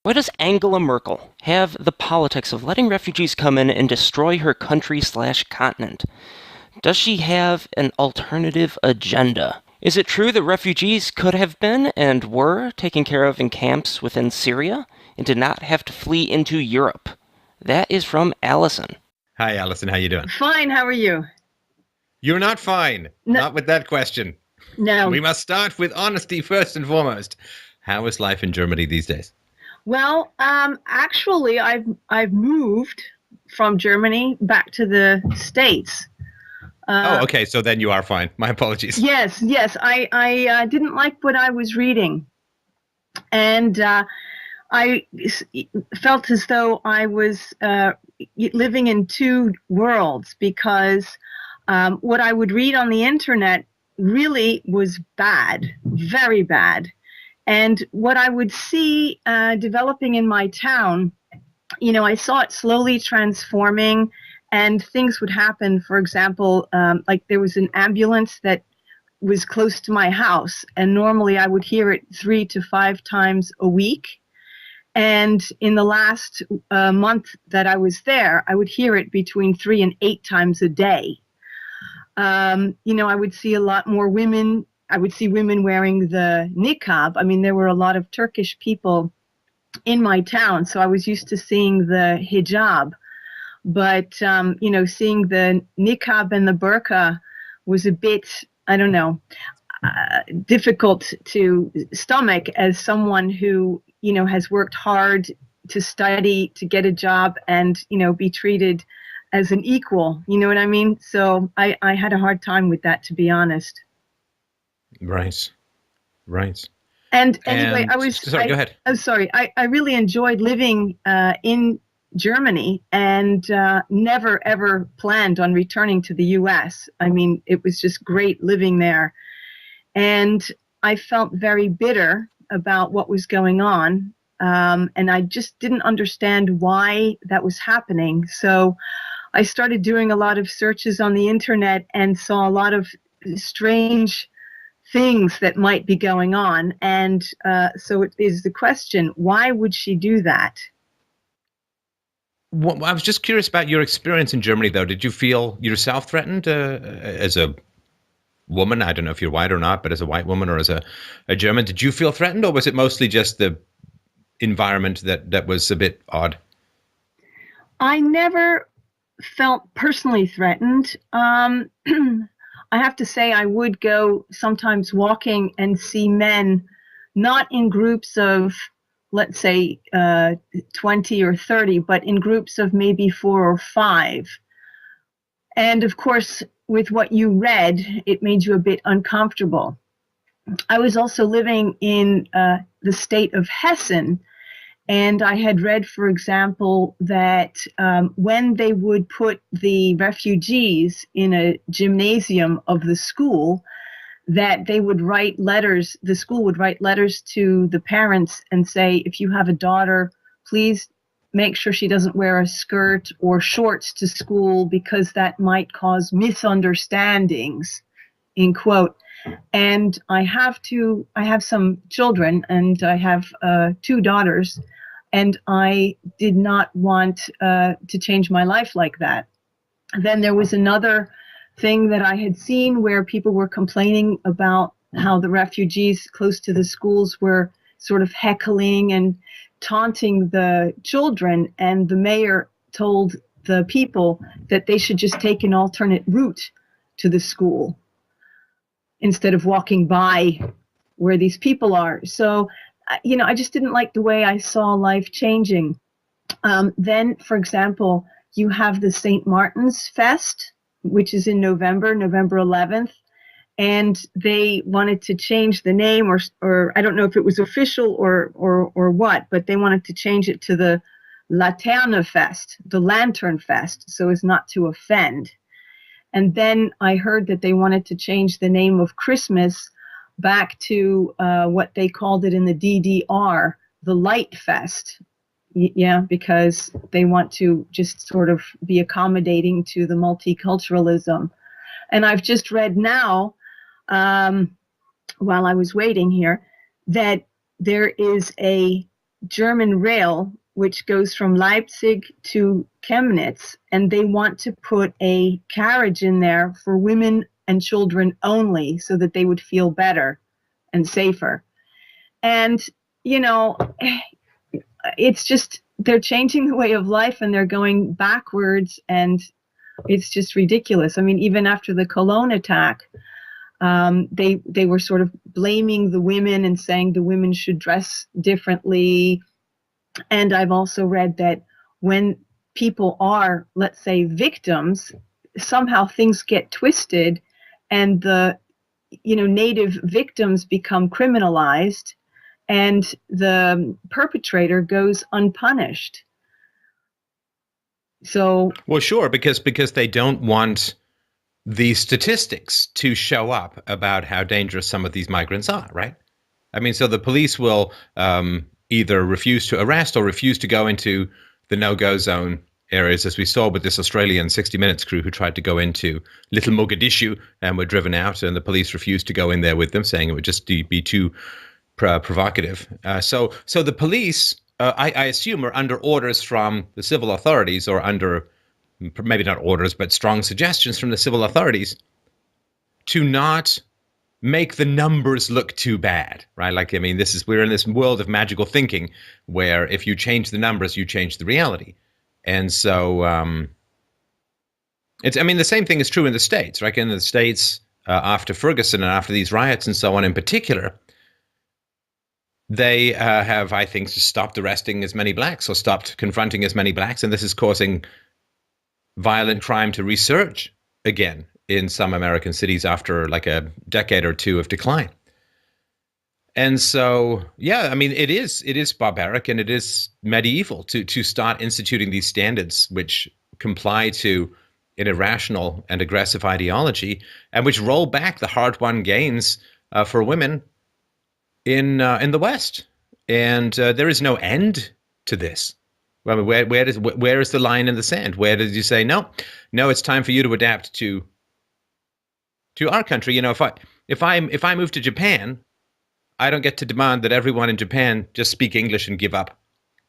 Why does Angela Merkel have the politics of letting refugees come in and destroy her country/continent? Does she have an alternative agenda? Is it true that refugees could have been and were taken care of in camps within Syria and did not have to flee into Europe? That is from Allison. Hi, Allison. How you doing? Fine, how are you? You're not fine. No, Not with that question. no. We must start with honesty first and foremost. How is life in Germany these days? Well, actually, I've moved from Germany back to the States. Okay. So then you are fine. My apologies. Yes. I didn't like what I was reading, and felt as though I was living in two worlds because what I would read on the internet really was bad, very bad. And what I would see developing in my town, I saw it slowly transforming and things would happen. For example, like there was an ambulance that was close to my house, and normally I would hear it 3 to 5 times a week. And in the last month that I was there, I would hear it between 3 and 8 times a day. I would see a lot more women. I would see women wearing the niqab. I mean, there were a lot of Turkish people in my town, so I was used to seeing the hijab. But, seeing the niqab and the burqa was a bit, I don't know, difficult to stomach as someone who, has worked hard to study, to get a job and, be treated as an equal. You know what I mean? So I had a hard time with that, to be honest. Right. And anyway, Sorry, go ahead. I'm sorry. I really enjoyed living in Germany and never, ever planned on returning to the U.S. I mean, it was just great living there. And I felt very bitter about what was going on. And I just didn't understand why that was happening. So I started doing a lot of searches on the internet and saw a lot of strange things that might be going on. And so it is the question, why would she do that? Well, I was just curious about your experience in Germany, though. Did you feel yourself threatened as a woman? I don't know if you're white or not, but as a white woman or as a German, did you feel threatened, or was it mostly just the environment that was a bit odd? I never felt personally threatened. I have to say I would go sometimes walking and see men, not in groups of, let's say, 20 or 30, but in groups of maybe 4 or 5. And of course, with what you read, it made you a bit uncomfortable. I was also living in the state of Hessen, and I had read, for example, that when they would put the refugees in a gymnasium of the school, that they would write letters, the school would write letters to the parents and say, if you have a daughter, please make sure she doesn't wear a skirt or shorts to school because that might cause misunderstandings, in quote. And I have some children, and I have 2 daughters, and I did not want to change my life like that. Then there was another thing that I had seen where people were complaining about how the refugees close to the schools were sort of heckling and taunting the children, and the mayor told the people that they should just take an alternate route to the school instead of walking by where these people are. So, I just didn't like the way I saw life changing. Then, for example, you have the St. Martin's Fest, which is in November 11th. And they wanted to change the name, or I don't know if it was official or what, but they wanted to change it to the Laterne Fest, the Lantern Fest, so as not to offend. And then I heard that they wanted to change the name of Christmas back to what they called it in the DDR, the Light Fest. Yeah, because they want to just sort of be accommodating to the multiculturalism. And I've just read now, while I was waiting here, that there is a German rail, which goes from Leipzig to Chemnitz, and they want to put a carriage in there for women and children only so that they would feel better and safer. And, you know, it's just, they're changing the way of life and they're going backwards, and it's just ridiculous. I mean, even after the Cologne attack, they were sort of blaming the women and saying the women should dress differently. And I've also read that when people are, let's say, victims, somehow things get twisted and the, native victims become criminalized and the perpetrator goes unpunished. So, well, sure, because they don't want the statistics to show up about how dangerous some of these migrants are, right? I mean, so the police will either refuse to arrest or refuse to go into the no-go zone areas, as we saw with this Australian 60 Minutes crew who tried to go into Little Mogadishu and were driven out, and the police refused to go in there with them, saying it would just be too provocative. So the police, I assume, are under orders from the civil authorities, or under, maybe not orders, but strong suggestions from the civil authorities to not make the numbers look too bad, right? Like, I mean, we're in this world of magical thinking where if you change the numbers, you change the reality. And so the same thing is true in the States, right? In the States, after Ferguson and after these riots and so on in particular, they have, I think, just stopped arresting as many blacks or stopped confronting as many blacks. And this is causing violent crime to resurge again in some American cities after like a decade or two of decline. And so, yeah, I mean, it is barbaric and it is medieval to start instituting these standards which comply to an irrational and aggressive ideology, and which roll back the hard-won gains for women in the West. And there is no end to this. I mean, where is the line in the sand? Where did you say no? It's time for you to adapt to our country. If I move to Japan, I don't get to demand that everyone in Japan just speak English and give up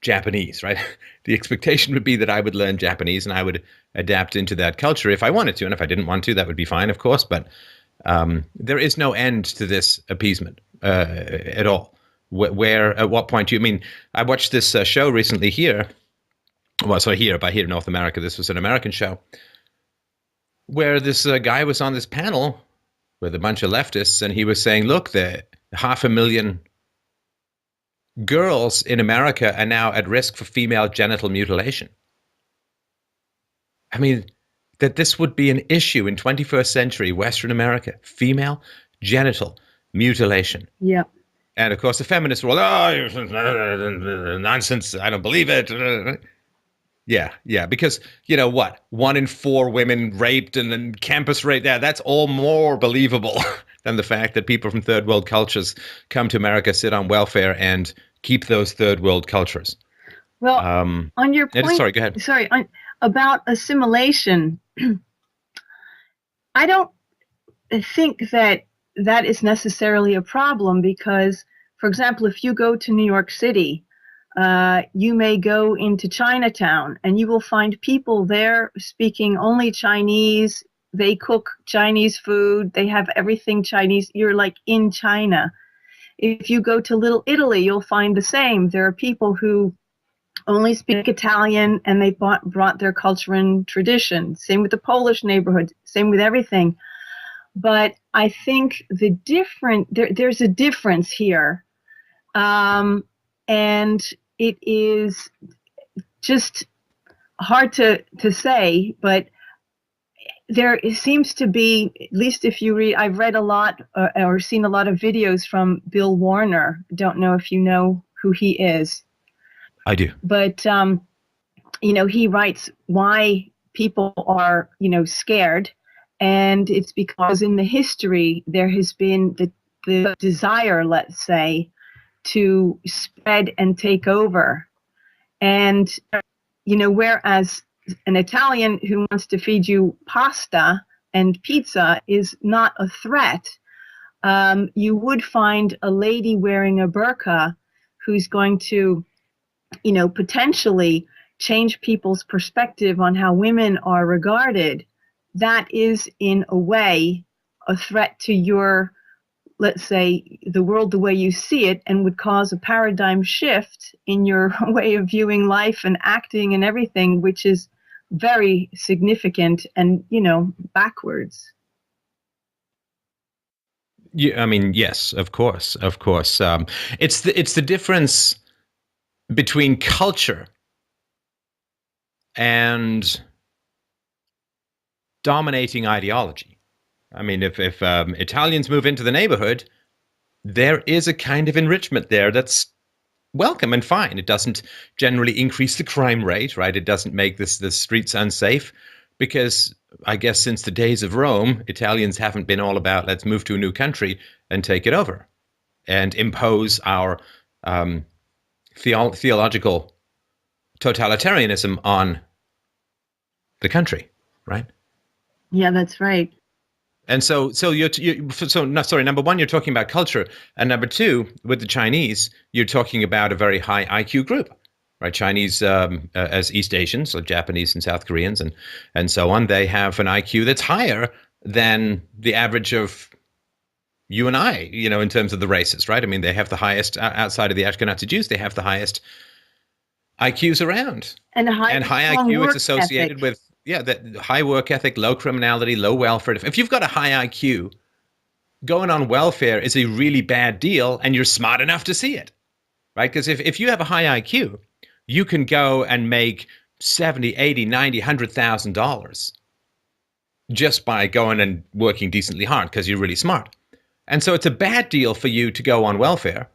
Japanese, right? The expectation would be that I would learn Japanese and I would adapt into that culture if I wanted to. And if I didn't want to, that would be fine, of course. But there is no end to this appeasement at all. At what point do you mean? I watched this show recently here. Well, so here in North America, this was an American show where this guy was on this panel with a bunch of leftists, and he was saying, look, the 500,000 girls in America are now at risk for female genital mutilation. I mean, that this would be an issue in 21st century Western America, female genital mutilation. Yeah. And of course, the feminists were all, nonsense, I don't believe it. Yeah, because, what? 1 in 4 women raped and then campus rape, that's all more believable than the fact that people from third world cultures come to America, sit on welfare, and keep those third world cultures. Well, on your point, sorry, go ahead. Sorry, about assimilation, I don't think that is necessarily a problem because, for example, if you go to New York City, you may go into Chinatown and you will find people there speaking only Chinese. They cook Chinese food. They have everything Chinese. You're like in China. If you go to Little Italy, you'll find the same. There are people who only speak Italian and they brought their culture and tradition. Same with the Polish neighborhood. Same with everything. But I think there's a difference here. And it is just hard to say, but there seems to be, at least if you read, I've read a lot or seen a lot of videos from Bill Warner. Don't know if you know who he is. I do. But, he writes why people are, scared. And it's because in the history, there has been the desire, let's say, to spread and take over. And, whereas an Italian who wants to feed you pasta and pizza is not a threat, you would find a lady wearing a burqa who's going to potentially change people's perspective on how women are regarded, that is in a way a threat to your, let's say, the world the way you see it, and would cause a paradigm shift in your way of viewing life and acting and everything, which is very significant and, backwards. Yeah, I mean, yes, of course, of course. It's the difference between culture and dominating ideology. I mean, if Italians move into the neighborhood, there is a kind of enrichment there that's welcome and fine. It doesn't generally increase the crime rate, right? It doesn't make the streets unsafe, because I guess since the days of Rome, Italians haven't been all about let's move to a new country and take it over and impose our theological totalitarianism on the country, right? Yeah, that's right. And so number one, you're talking about culture, and number two, with the Chinese, you're talking about a very high IQ group, right? Chinese, as East Asians, so Japanese and South Koreans, and so on, they have an IQ that's higher than the average of you and I, in terms of the races, right? I mean, they have the highest, outside of the Ashkenazi Jews, they have the highest IQs around, and high IQ is associated with. Yeah, that high work ethic, low criminality, low welfare. If you've got a high IQ, going on welfare is a really bad deal, and you're smart enough to see it, right? Because if you have a high IQ, you can go and make $70, $80, $90, $100,000 just by going and working decently hard because you're really smart. And so it's a bad deal for you to go on welfare,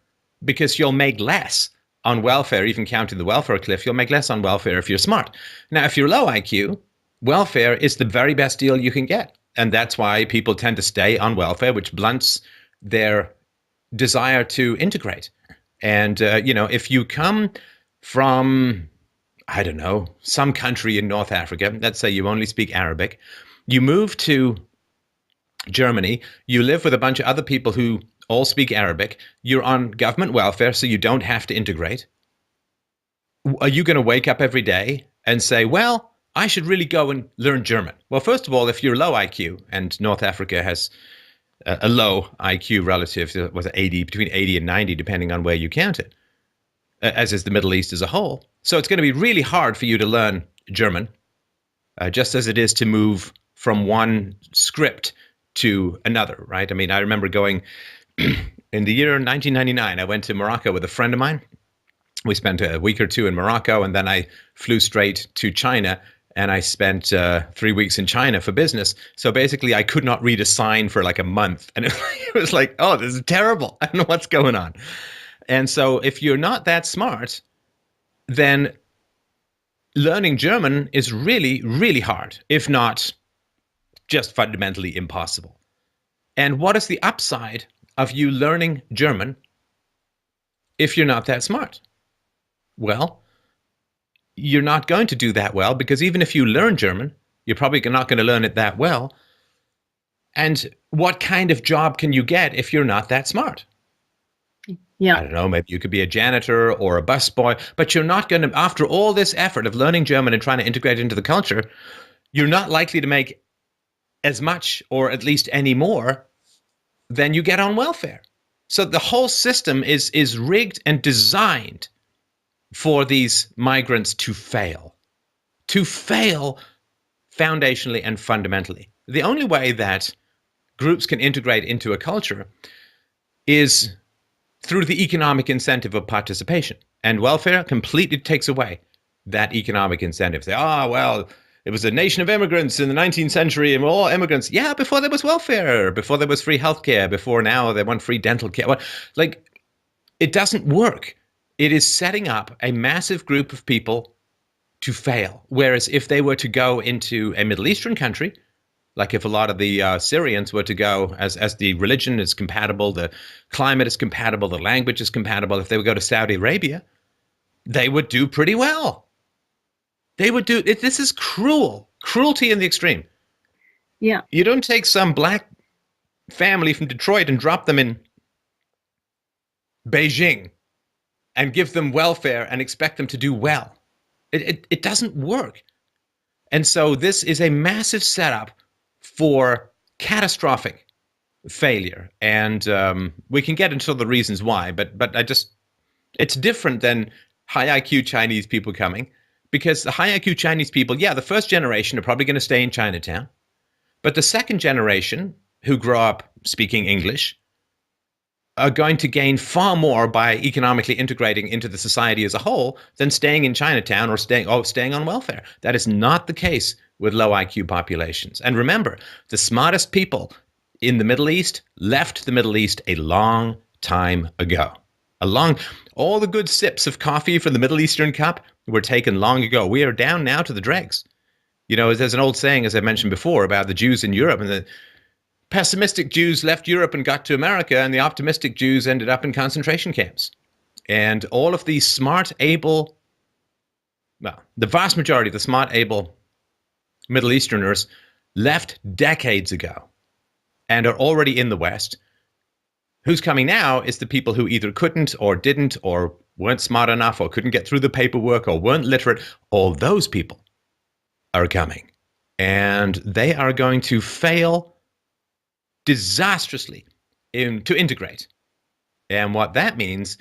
because you'll make less on welfare, even counting the welfare cliff. You'll make less on welfare if you're smart. Now, if you're low IQ, welfare is the very best deal you can get. And that's why people tend to stay on welfare, which blunts their desire to integrate. And, if you come from, I don't know, some country in North Africa, let's say you only speak Arabic, you move to Germany, you live with a bunch of other people who all speak Arabic, you're on government welfare, so you don't have to integrate. Are you going to wake up every day and say, well, I should really go and learn German? Well, first of all, if you're low IQ, and North Africa has a low IQ relative to between 80 and 90, depending on where you count it, as is the Middle East as a whole. So it's going to be really hard for you to learn German, just as it is to move from one script to another, right? I mean, I remember going in the year 1999, I went to Morocco with a friend of mine. We spent a week or two in Morocco, and then I flew straight to China. And I spent 3 weeks in China for business. So basically, I could not read a sign for like a month. And it was like, oh, this is terrible. I don't know what's going on. And so if you're not that smart, then learning German is really, really hard, if not just fundamentally impossible. And what is the upside of you learning German if you're not that smart? Well, you're not going to do that well, because even if you learn German, you're probably not going to learn it that well. And what kind of job can you get if you're not that smart? Yeah. I don't know, maybe you could be a janitor or a busboy, but you're not going to, after all this effort of learning German and trying to integrate it into the culture, you're not likely to make as much, or at least any more, than you get on welfare. So the whole system is rigged and designed for these migrants to fail foundationally and fundamentally. The only way that groups can integrate into a culture is through the economic incentive of participation. And welfare completely takes away that economic incentive. Say, well, it was a nation of immigrants in the 19th century, and we're all immigrants. Yeah, before there was welfare, before there was free healthcare, before now they want free dental care. Like, it doesn't work. It is setting up a massive group of people to fail. Whereas if they were to go into a Middle Eastern country, like if a lot of the Syrians were to go, as the religion is compatible, the climate is compatible, the language is compatible, if they would go to Saudi Arabia, they would do pretty well. They would do it. This is cruelty in the extreme. Yeah. You don't take some black family from Detroit and drop them in Beijing and give them welfare and expect them to do well. It doesn't work. And so this is a massive setup for catastrophic failure. And we can get into the reasons why, but it's different than high IQ Chinese people coming, because the high IQ Chinese people, yeah, the first generation are probably going to stay in Chinatown. But the second generation, who grow up speaking English, are going to gain far more by economically integrating into the society as a whole than staying in Chinatown or staying on welfare. That is not the case with low IQ populations. And remember, the smartest people in the Middle East left the Middle East a long time ago. All the good sips of coffee from the Middle Eastern cup were taken long ago. We are down now to the dregs. You know, there's an old saying, as I mentioned before, about the Jews in Europe, and the pessimistic Jews left Europe and got to America, and the optimistic Jews ended up in concentration camps. And all of these smart, able, well, the vast majority of the smart, able Middle Easterners left decades ago and are already in the West. Who's coming now is the people who either couldn't or didn't or weren't smart enough or couldn't get through the paperwork or weren't literate. All those people are coming, and they are going to fail disastrously to integrate. And what that means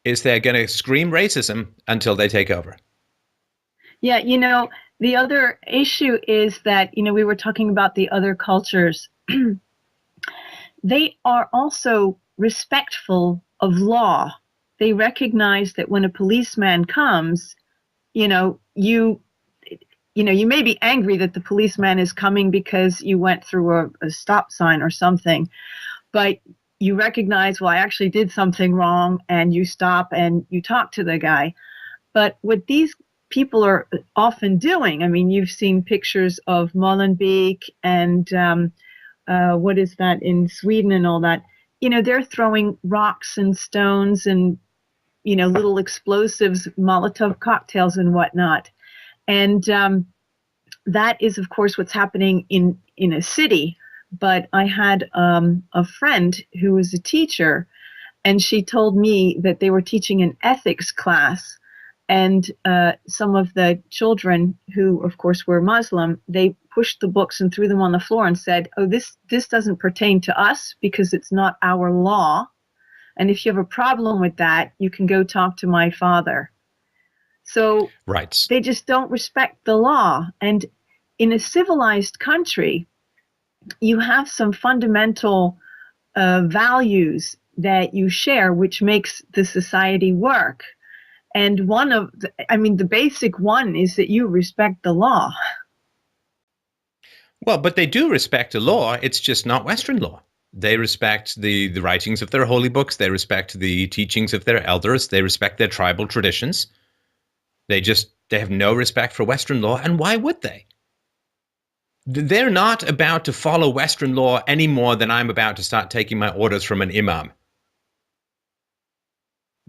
is they're going to scream racism until they take over. Yeah, the other issue is that, we were talking about the other cultures. They are also respectful of law. They recognize that when a policeman comes, you may be angry that the policeman is coming because you went through a stop sign or something, but you recognize, well, I actually did something wrong, and you stop and you talk to the guy. But what these people are often doing, I mean, you've seen pictures of Molenbeek and what is that in Sweden and all that, they're throwing rocks and stones and, little explosives, Molotov cocktails and whatnot. And that is, of course, what's happening in a city. But I had a friend who was a teacher, and she told me that they were teaching an ethics class. And some of the children, who, of course, were Muslim, they pushed the books and threw them on the floor and said, oh, this doesn't pertain to us because it's not our law. And if you have a problem with that, you can go talk to my father. So right. They just don't respect the law. And in a civilized country, you have some fundamental values that you share, which makes the society work. And the basic one is that you respect the law. Well, but they do respect the law. It's just not Western law. They respect the writings of their holy books. They respect the teachings of their elders. They respect their tribal traditions. They have no respect for Western law. And why would they? They're not about to follow Western law any more than I'm about to start taking my orders from an imam.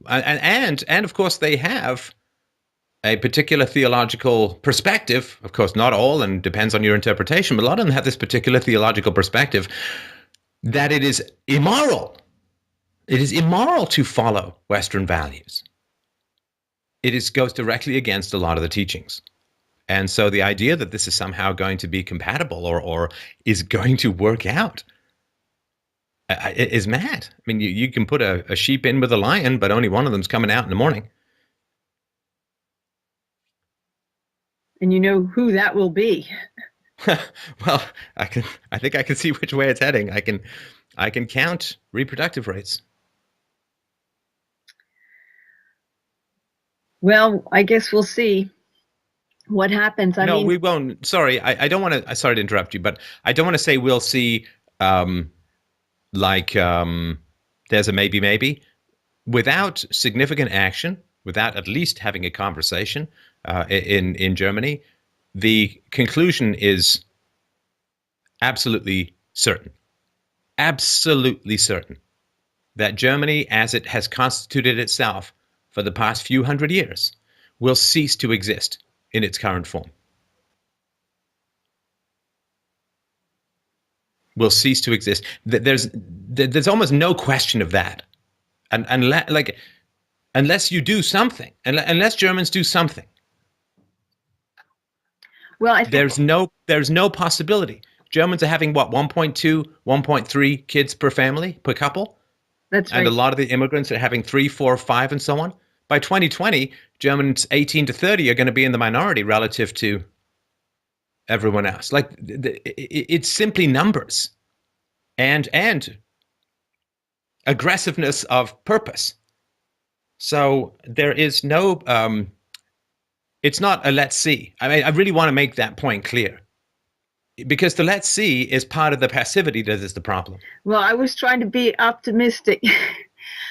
And of course, they have a particular theological perspective. Of course, not all, and depends on your interpretation, but a lot of them have this particular theological perspective that it is immoral. It is immoral to follow Western values. It goes directly against a lot of the teachings. And so the idea that this is somehow going to be compatible or is going to work out is mad. I mean, you can put a sheep in with a lion, but only one of them's coming out in the morning. And you know who that will be. Well, I think I can see which way it's heading. I can count reproductive rates. Well, I guess we'll see what happens. We won't. Sorry, I don't want to. Sorry to interrupt you, but I don't want to say we'll see. There's a maybe. Without significant action, without at least having a conversation in Germany, the conclusion is absolutely certain. Absolutely certain that Germany, as it has constituted itself for the past few hundred years, will cease to exist in its current form. Will cease to exist. There's almost no question of that. And unless you do something, unless Germans do something. Well, I think there's no possibility. Germans are having what, 1.2, 1.3 kids per family, per couple? that's And right. a lot of the immigrants are having 3, 4, 5, and so on. By 2020, Germans 18 to 30 are going to be in the minority relative to everyone else. Like, it's simply numbers and aggressiveness of purpose. So there is no, it's not a let's see. I mean, I really want to make that point clear. Because the let's see is part of the passivity that is the problem. Well, I was trying to be optimistic.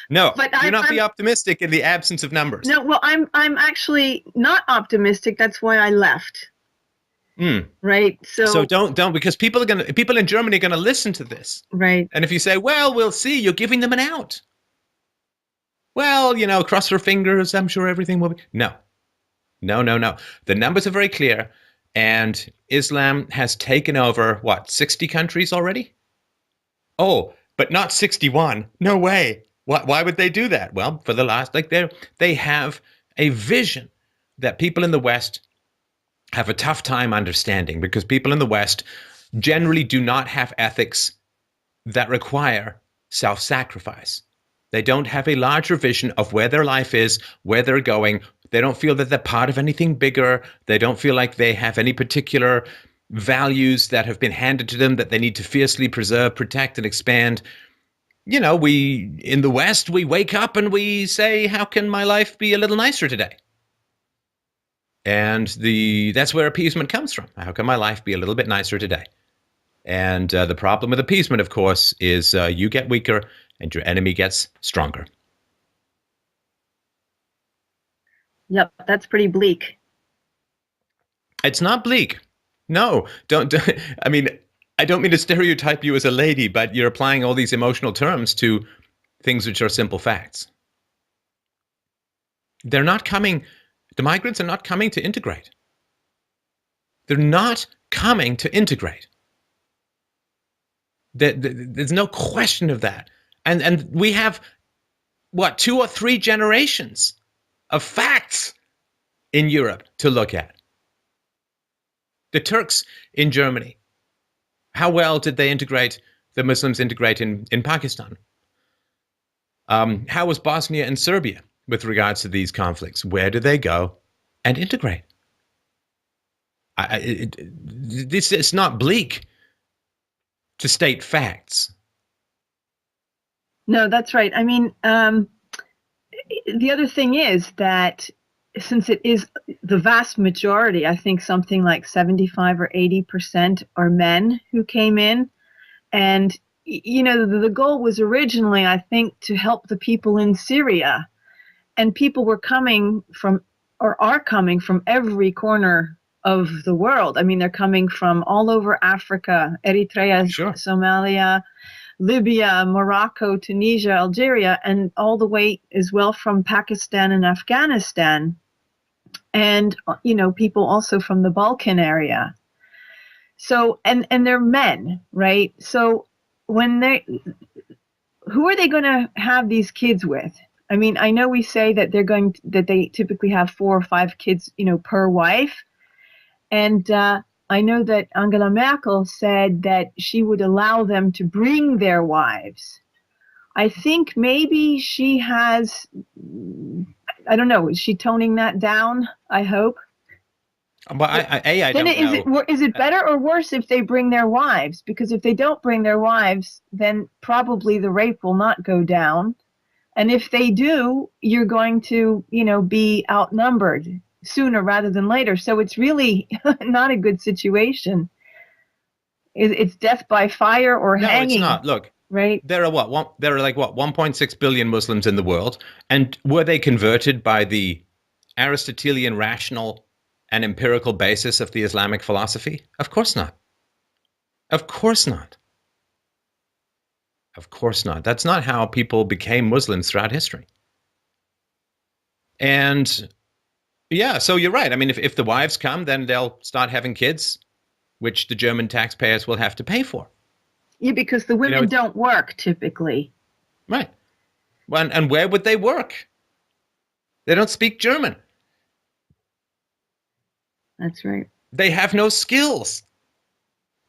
No, But do not be optimistic in the absence of numbers. No, well, I'm actually not optimistic. That's why I left. Right. So don't, because people in Germany are gonna listen to this. Right. And if you say, well, we'll see, you're giving them an out. Well, cross our fingers, I'm sure everything will be. No. The numbers are very clear, and Islam has taken over, what, 60 countries already? Oh, but not 61. No way. Why would they do that? Well, for the last, they have a vision that people in the West have a tough time understanding, because people in the West generally do not have ethics that require self-sacrifice. They don't have a larger vision of where their life is, where they're going. They don't feel that they're part of anything bigger. They don't feel like they have any particular values that have been handed to them that they need to fiercely preserve, protect, and expand. We, in the West, we wake up and we say, how can my life be a little nicer today? And that's where appeasement comes from. How can my life be a little bit nicer today? And the problem with appeasement, of course, is you get weaker and your enemy gets stronger. Yep, that's pretty bleak. It's not bleak. No, don't. I mean, I don't mean to stereotype you as a lady, but you're applying all these emotional terms to things which are simple facts. They're not coming. The migrants are not coming to integrate. They're not coming to integrate. There's no question of that. And we have, what, 2 or 3 generations of facts in Europe to look at. The Turks in Germany, how well did they integrate, the Muslims integrate in Pakistan? How was Bosnia and Serbia with regards to these conflicts? Where do they go and integrate? This is not bleak to state facts. No, that's right. I mean, the other thing is that since it is the vast majority, I think something like 75 or 80% are men who came in. And, the goal was originally, I think, to help the people in Syria. And people were coming from, or are coming from, every corner of the world. I mean, they're coming from all over Africa, Eritrea, Sure. Somalia, Libya, Morocco, Tunisia, Algeria, and all the way as well from Pakistan and Afghanistan. And, people also from the Balkan area. So, and they're men, right? So who are they going to have these kids with? I mean, I know we say that that they typically have 4 or 5 kids, per wife. And I know that Angela Merkel said that she would allow them to bring their wives. I think maybe she has, I don't know, is she toning that down? I hope. But I don't know. Is it better or worse if they bring their wives? Because if they don't bring their wives, then probably the rape will not go down. And if they do, you're going to, be outnumbered sooner rather than later. So it's really not a good situation. It's death by fire or hanging. No, it's not. Look, right? There are 1.6 billion Muslims in the world, and were they converted by the Aristotelian rational and empirical basis of the Islamic philosophy? Of course not. Of course not. Of course not. That's not how people became Muslims throughout history. And yeah, so you're right. I mean, if the wives come, then they'll start having kids, which the German taxpayers will have to pay for. Yeah, because the women don't work typically. Right. And where would they work? They don't speak German. That's right. They have no skills.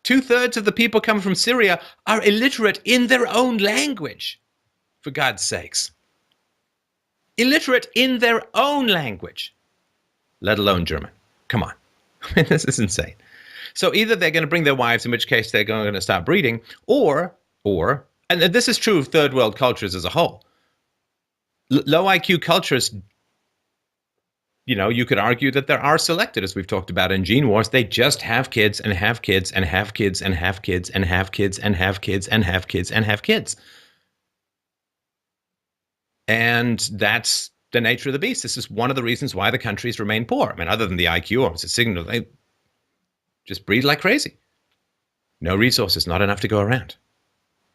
2/3 of the people coming from Syria are illiterate in their own language, for God's sakes. Illiterate in their own language, let alone German. Come on. I mean, this is insane. So either they're going to bring their wives, in which case they're going to start breeding, or, and this is true of third world cultures as a whole. Low IQ cultures, you could argue that there are selected, as we've talked about in Gene Wars. They just have kids and have kids and have kids and have kids and have kids and have kids and have kids and have kids. And that's the nature of the beast. This is one of the reasons why the countries remain poor. I mean, other than the IQ, it's a signal they just breed like crazy. No resources, not enough to go around.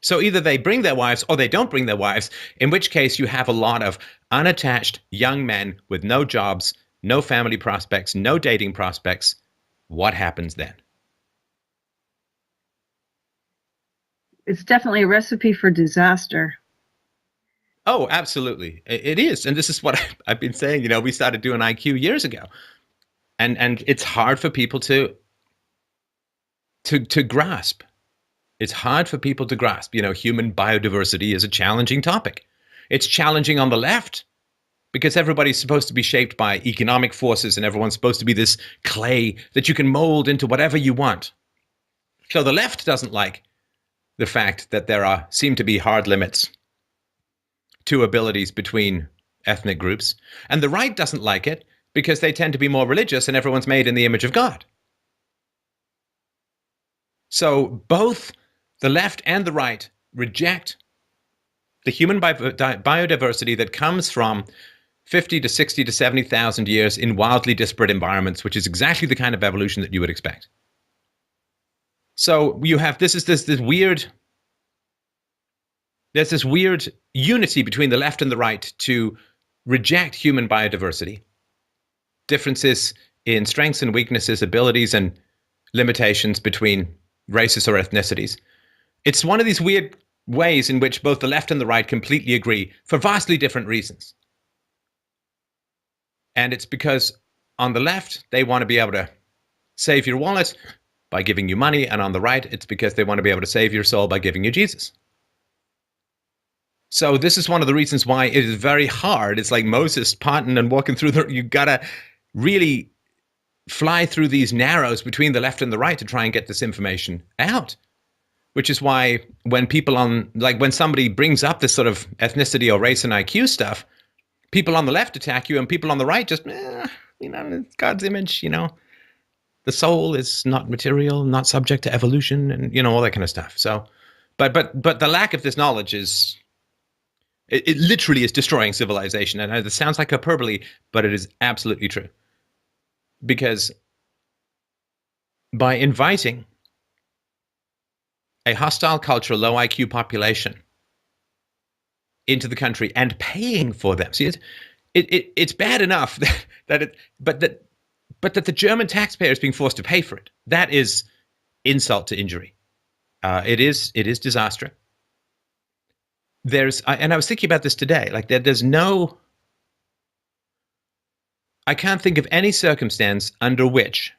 So either they bring their wives or they don't bring their wives, in which case you have a lot of unattached young men with no jobs, no family prospects, no dating prospects. What happens then? It's definitely a recipe for disaster. Oh, absolutely. It is. And this is what I've been saying. We started doing IQ years ago. And it's hard for people to grasp. It's hard for people to grasp. Human biodiversity is a challenging topic. It's challenging on the left because everybody's supposed to be shaped by economic forces and everyone's supposed to be this clay that you can mold into whatever you want. So the left doesn't like the fact that there seem to be hard limits to abilities between ethnic groups. And the right doesn't like it because they tend to be more religious and everyone's made in the image of God. So both the left and the right reject the human biodiversity that comes from 50 to 60 to 70,000 years in wildly disparate environments, which is exactly the kind of evolution that you would expect. So you have this weird unity between the left and the right to reject human biodiversity, differences in strengths and weaknesses, abilities and limitations between races or ethnicities. It's one of these weird ways in which both the left and the right completely agree for vastly different reasons. And it's because on the left, they want to be able to save your wallet by giving you money, and on the right, it's because they want to be able to save your soul by giving you Jesus. So this is one of the reasons why it is very hard. It's like Moses parting and walking through you gotta really fly through these narrows between the left and the right to try and get this information out. Which is why when when somebody brings up this sort of ethnicity or race and IQ stuff, people on the left attack you and people on the right just, it's God's image, the soul is not material, not subject to evolution and, all that kind of stuff. So, but the lack of this knowledge is, it literally is destroying civilization. And it sounds like hyperbole, but it is absolutely true. Because by inviting a hostile culture, low IQ population into the country and paying for them. See, it's bad enough that the German taxpayer is being forced to pay for it. That is insult to injury. It is disaster. And I was thinking about this today. I can't think of any circumstance under which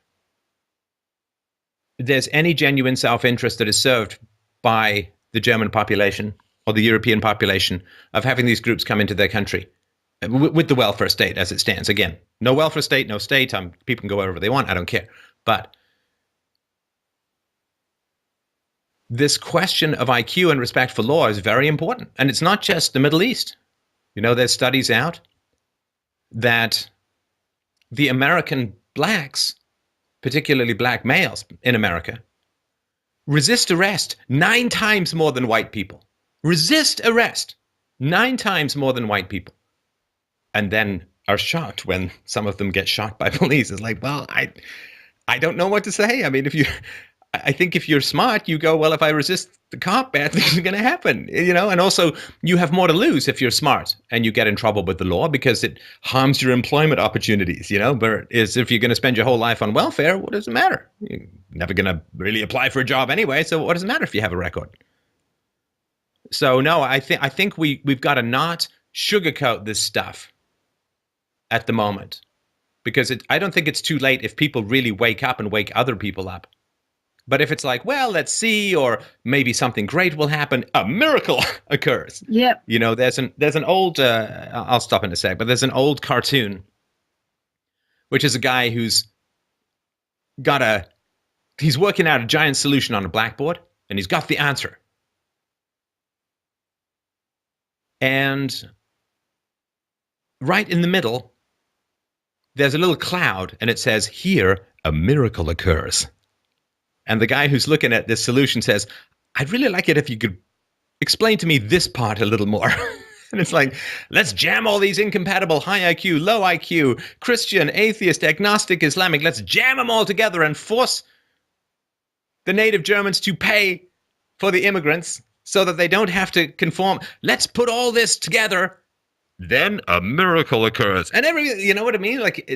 there's any genuine self-interest that is served by the German population or the European population of having these groups come into their country with the welfare state as it stands. Again, no welfare state, no state. People can go wherever they want. I don't care. But this question of IQ and respect for law is very important. And it's not just the Middle East. There's studies out that the American blacks, particularly black males in America, resist arrest 9 times more than white people. Resist arrest 9 times more than white people. And then are shocked when some of them get shot by police. It's like, well, I don't know what to say. I mean, I think if you're smart, you go, well, if I resist the cop, bad things are going to happen, and also you have more to lose if you're smart and you get in trouble with the law because it harms your employment opportunities, but if you're going to spend your whole life on welfare, what does it matter? You're never going to really apply for a job anyway. So what does it matter if you have a record? So no, I think we've got to not sugarcoat this stuff at the moment, because I don't think it's too late if people really wake up and wake other people up. But if it's like, well, let's see, or maybe something great will happen, a miracle occurs. Yep. You know, there's an old, I'll stop in a sec, but there's an old cartoon, which is a guy who's he's working out a giant solution on a blackboard, and he's got the answer. And right in the middle, there's a little cloud, and it says, here, a miracle occurs. And the guy who's looking at this solution says, I'd really like it if you could explain to me this part a little more. And it's like, let's jam all these incompatible high IQ, low IQ, Christian, atheist, agnostic, Islamic, let's jam them all together and force the native Germans to pay for the immigrants so that they don't have to conform. Let's put all this together. Then a miracle occurs. And you know what I mean? Like,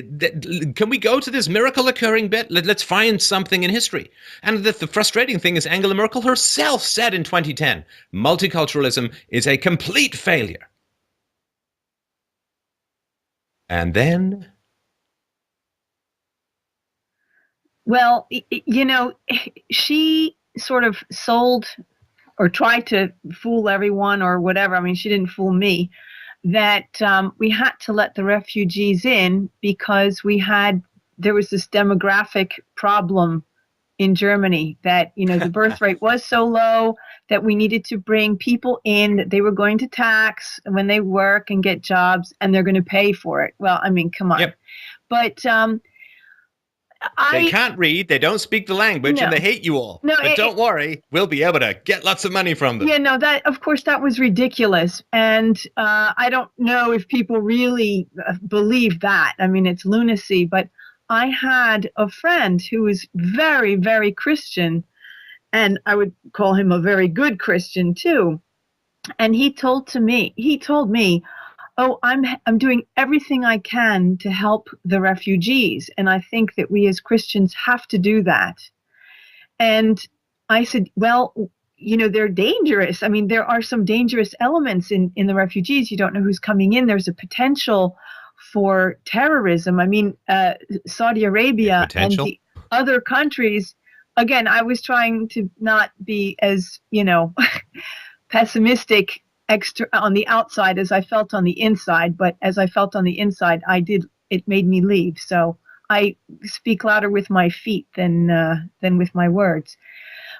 can we go to this miracle occurring bit? Let's find something in history. And the frustrating thing is Angela Merkel herself said in 2010, multiculturalism is a complete failure. And then? Well, you know, she sort of sold or tried to fool everyone or whatever. I mean, she didn't fool me. That we had to let the refugees in because there was this demographic problem in Germany that, you know, the birth rate was so low that we needed to bring people in that they were going to tax when they work and get jobs, and they're going to pay for it. Well, I mean, come on. Yep. But they can't read, they don't speak the language, and they hate you all. No, but don't worry, we'll be able to get lots of money from them. Yeah, no, that, of course, that was ridiculous. And I don't know if people really believe that. I mean, it's lunacy. But I had a friend who was very, very Christian, and I would call him a very good Christian, too. And he told me, oh, I'm doing everything I can to help the refugees. And I think that we as Christians have to do that. And I said, well, you know, they're dangerous. I mean, there are some dangerous elements in the refugees. You don't know who's coming in. There's a potential for terrorism. I mean, Saudi Arabia and the other countries, again, I was trying to not be as, you know, pessimistic on the outside as I felt on the inside, but as I felt on the inside, it made me leave. So I speak louder with my feet than with my words.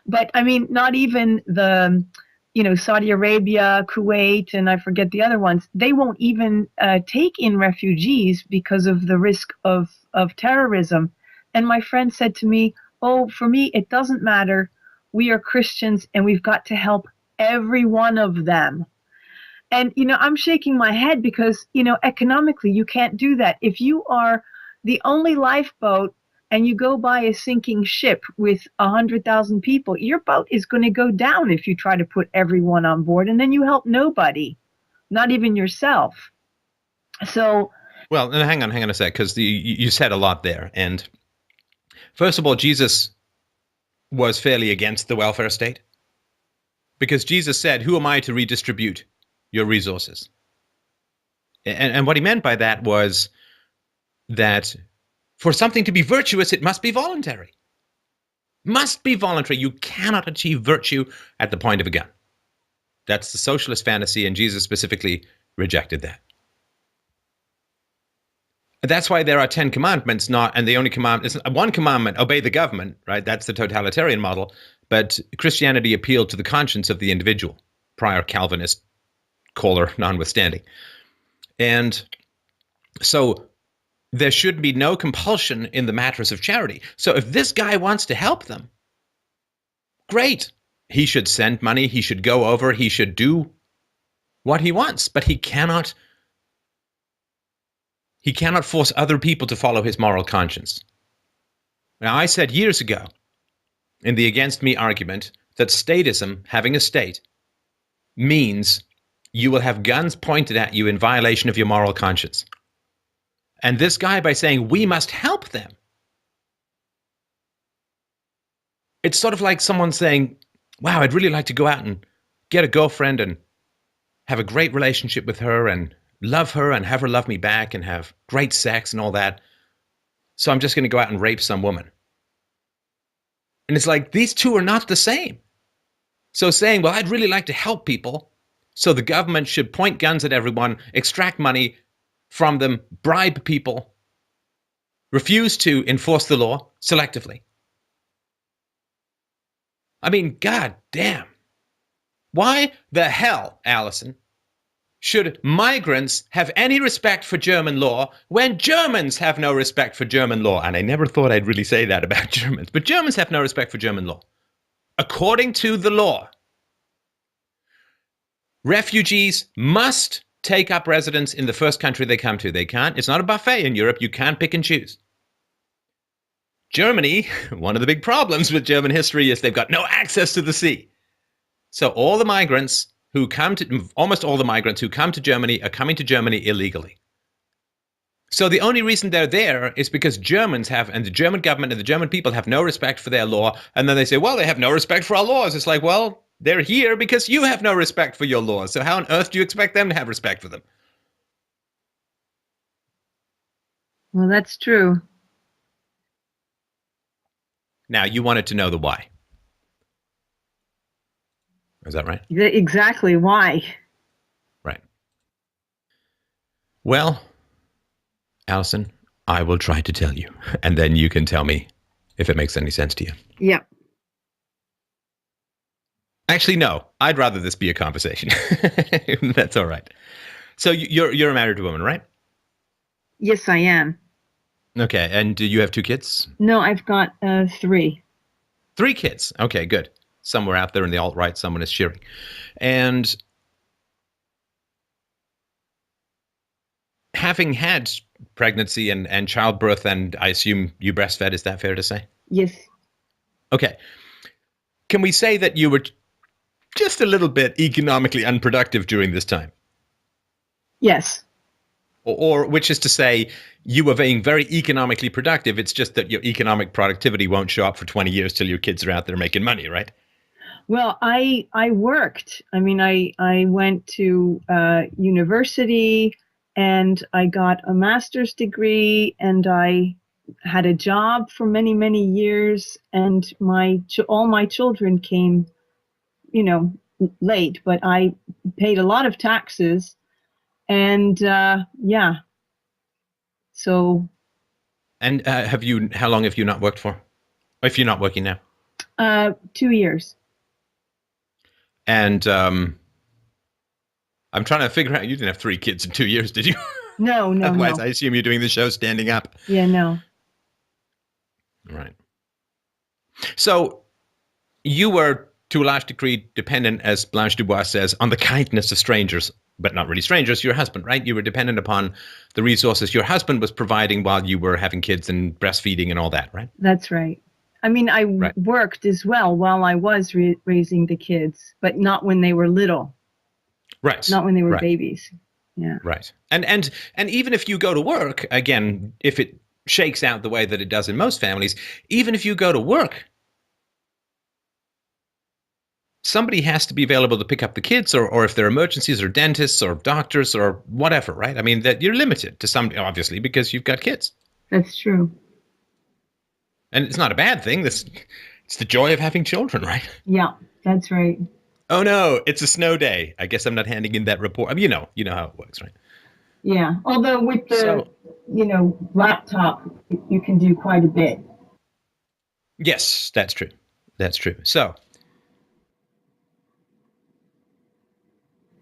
But I mean, not even the, you know, Saudi Arabia, Kuwait, and I forget the other ones, they won't even take in refugees because of the risk of terrorism. And my friend said to me, oh, for me, it doesn't matter. We are Christians and we've got to help every one of them. And, you know, I'm shaking my head because, you know, economically, you can't do that. If you are the only lifeboat and you go by a sinking ship with 100,000 people, your boat is going to go down if you try to put everyone on board. And then you help nobody, not even yourself. So. Well, and hang on a sec, because you said a lot there. And first of all, Jesus was fairly against the welfare state, because Jesus said, who am I to redistribute your resources? And what he meant by that was that for something to be virtuous, it must be voluntary. Must be voluntary. You cannot achieve virtue at the point of a gun. That's the socialist fantasy, and Jesus specifically rejected that. That's why there are 10 commandments, and the only commandment is one commandment, obey the government, right? That's the totalitarian model. But Christianity appealed to the conscience of the individual, prior Calvinist caller notwithstanding. And so there should be no compulsion in the matters of charity. So if this guy wants to help them, great. He should send money. He should go over. He should do what he wants. But he cannot force other people to follow his moral conscience. Now, I said years ago in the against me argument that statism, having a state, means you will have guns pointed at you in violation of your moral conscience. And this guy, by saying we must help them, it's sort of like someone saying, wow, I'd really like to go out and get a girlfriend and have a great relationship with her and love her and have her love me back and have great sex and all that. So I'm just going to go out and rape some woman. And it's like, these two are not the same. So saying, well, I'd really like to help people, so the government should point guns at everyone, extract money from them, bribe people, refuse to enforce the law selectively. I mean, god damn. Why the hell, Allison, should migrants have any respect for German law when Germans have no respect for German law? And I never thought I'd really say that about Germans, but Germans have no respect for German law. According to the law, refugees must take up residence in the first country they come to. They can't. It's not a buffet in Europe. You can't pick and choose. Germany, one of the big problems with German history is they've got no access to the sea. So all the migrants who come to, almost all the migrants who come to Germany are coming to Germany illegally. So the only reason they're there is because Germans have, and the German government and the German people have no respect for their law. And then they say, well, they have no respect for our laws. It's like, well, they're here because you have no respect for your laws. So how on earth do you expect them to have respect for them? Well, that's true. Now, you wanted to know the why. Is that right? Exactly. Why? Right. Well, Allison, I will try to tell you, and then you can tell me if it makes any sense to you. Yep. Actually, no. I'd rather this be a conversation. That's all right. So you're a married woman, right? Yes, I am. Okay, and do you have 2 kids? No, I've got 3. 3 kids. Okay, good. Somewhere out there in the alt-right, someone is cheering. And having had pregnancy and childbirth, and I assume you breastfed, is that fair to say? Yes. Okay. Can we say that you were just a little bit economically unproductive during this time? Yes. Or which is to say, you were being very economically productive. It's just that your economic productivity won't show up for 20 years till your kids are out there making money, right? Well, I worked. I mean, I went to university and I got a master's degree and I had a job for many, many years. And all my children came, late, but I paid a lot of taxes. And yeah, so. And how long have you not worked for? Or if you're not working now? 2 years. And I'm trying to figure out, you didn't have 3 kids in 2 years, did you? No. Otherwise, I assume you're doing the show standing up. Yeah, no. Right. So you were, to a large degree, dependent, as Blanche Dubois says, on the kindness of strangers, but not really strangers, your husband, right? You were dependent upon the resources your husband was providing while you were having kids and breastfeeding and all that, right? That's right. I mean, I worked as well while I was raising the kids, but not when they were little. Right. Not when they were babies. Yeah. Right. And even if you go to work, again, if it shakes out the way that it does in most families, even if you go to work, somebody has to be available to pick up the kids, or if there are emergencies or dentists or doctors or whatever, right? I mean, that you're limited to some, obviously, because you've got kids. That's true. And it's not a bad thing. It's the joy of having children, right? Yeah, that's right. Oh no, it's a snow day. I guess I'm not handing in that report. I mean, you know how it works, right? Yeah. Although with the laptop, you can do quite a bit. Yes, that's true. That's true. So,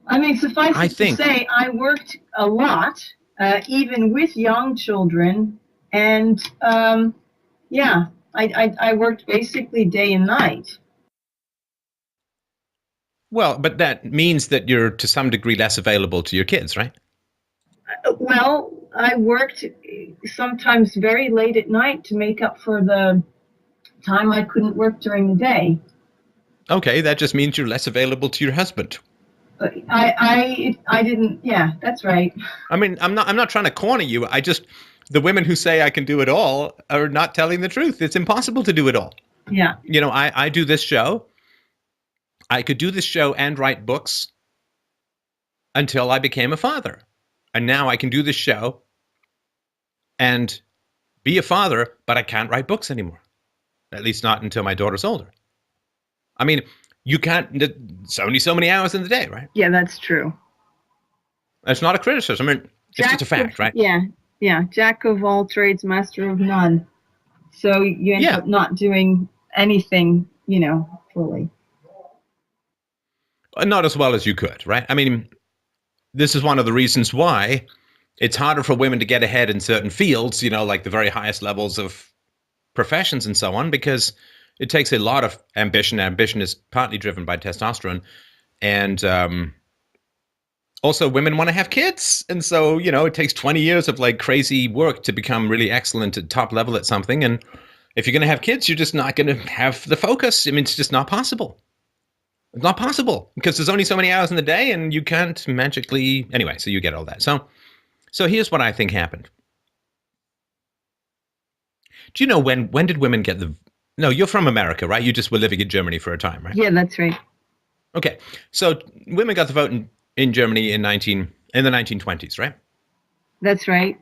I mean, suffice it to say, I worked a lot, even with young children, and I worked basically day and night. Well, but that means that you're to some degree less available to your kids, right? Well, I worked sometimes very late at night to make up for the time I couldn't work during the day. Okay, that just means you're less available to your husband. I didn't. Yeah, that's right. I mean, I'm not trying to corner you. The women who say I can do it all are not telling the truth. It's impossible to do it all. Yeah. I do this show. I could do this show and write books until I became a father. And now I can do this show and be a father, but I can't write books anymore. At least not until my daughter's older. I mean, you can't, it's only so many hours in the day, right? Yeah, that's true. It's not a criticism. I mean, it's just a fact, right? Yeah. Jack of all trades, master of none. So you end up not doing anything, fully. Not as well as you could, right? I mean, this is one of the reasons why it's harder for women to get ahead in certain fields, like the very highest levels of professions and so on, because it takes a lot of ambition. Ambition is partly driven by testosterone. And also women want to have kids. And so, it takes 20 years of like crazy work to become really excellent at top level at something. And if you're going to have kids, you're just not going to have the focus. I mean, it's just not possible. It's not possible because there's only so many hours in the day and you can't magically. Anyway, so you get all that. So here's what I think happened. Do you know when did women get the... No, you're from America, right? You just were living in Germany for a time, right? Yeah, that's right. Okay. So women got the vote in Germany in the 1920s, right? That's right.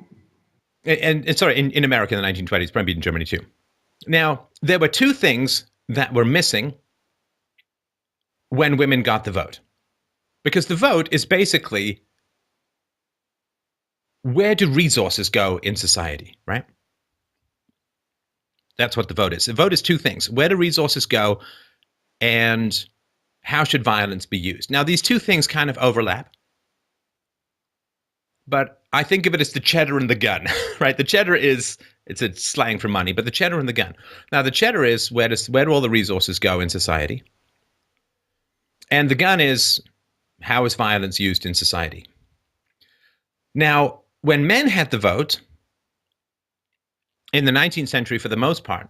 And sorry, in America in the 1920s, probably in Germany too. Now, there were two things that were missing when women got the vote. Because the vote is basically, where do resources go in society, right? That's what the vote is. The vote is two things. Where do resources go and how should violence be used? Now, these two things kind of overlap. But I think of it as the cheddar and the gun, right? The cheddar it's a slang for money, but the cheddar and the gun. Now, the cheddar is where do all the resources go in society? And the gun is, how is violence used in society? Now, when men had the vote, in the 19th century, for the most part,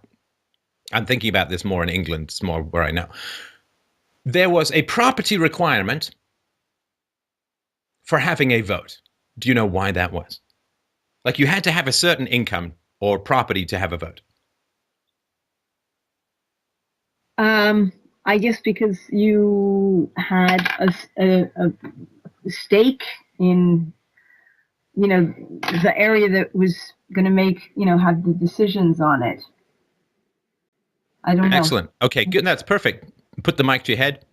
I'm thinking about this more in England, it's more where I know, there was a property requirement for having a vote. Do you know why that was? Like you had to have a certain income or property to have a vote. I guess because you had a stake in, the area that was going to make, have the decisions on it. I don't know. Excellent. Okay, good. That's perfect. Put the mic to your head.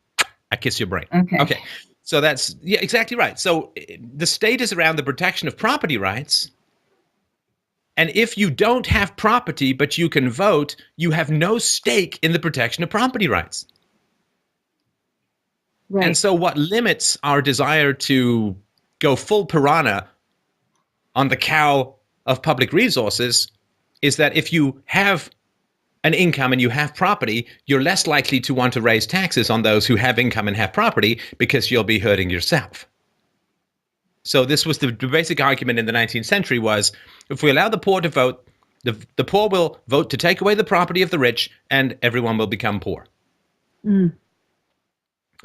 I kiss your brain. Okay. So that's, yeah, exactly right. So the state is around the protection of property rights. And if you don't have property, but you can vote, you have no stake in the protection of property rights. Right. And so what limits our desire to go full piranha on the cow of public resources is that if you have an income and you have property, you're less likely to want to raise taxes on those who have income and have property because you'll be hurting yourself. So this was the basic argument in the 19th century was, if we allow the poor to vote, the poor will vote to take away the property of the rich and everyone will become poor. Mm.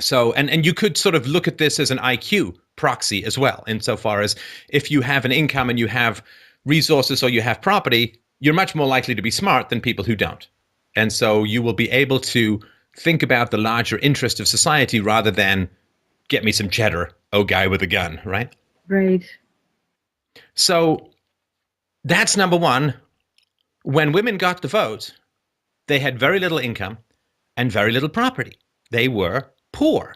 So, and you could sort of look at this as an IQ proxy as well, insofar as if you have an income and you have resources or you have property, you're much more likely to be smart than people who don't. And so you will be able to think about the larger interest of society rather than get me some cheddar, oh guy with a gun, right? Right. So that's number one. When women got the vote, they had very little income and very little property. They were poor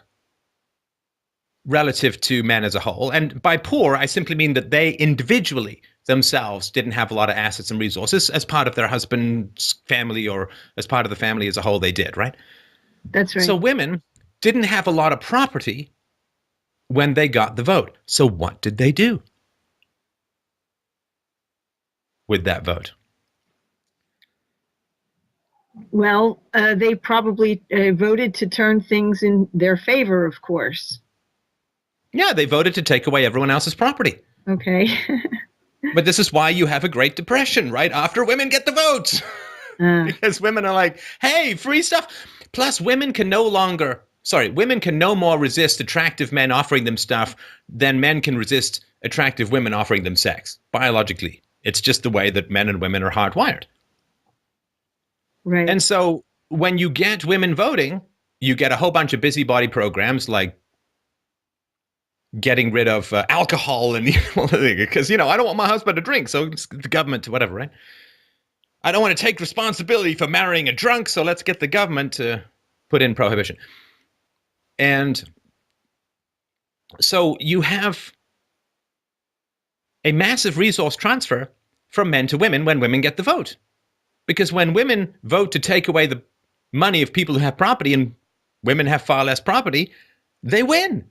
relative to men as a whole. And by poor, I simply mean that they individually themselves didn't have a lot of assets and resources. As part of their husband's family or as part of the family as a whole, they did, right? That's right. So women didn't have a lot of property when they got the vote. So what did they do with that vote? Well, they probably voted to turn things in their favor, of course. Yeah, they voted to take away everyone else's property. Okay. But this is why you have a Great Depression, right? After women get the vote. Because women are like, hey, free stuff. Plus, women can no more resist attractive men offering them stuff than men can resist attractive women offering them sex, biologically. It's just the way that men and women are hardwired. Right. And so when you get women voting, you get a whole bunch of busybody programs like getting rid of alcohol and because I don't want my husband to drink, so it's the government to whatever, right? I don't want to take responsibility for marrying a drunk, so let's get the government to put in prohibition. And so you have a massive resource transfer from men to women when women get the vote. Because when women vote to take away the money of people who have property and women have far less property, they win.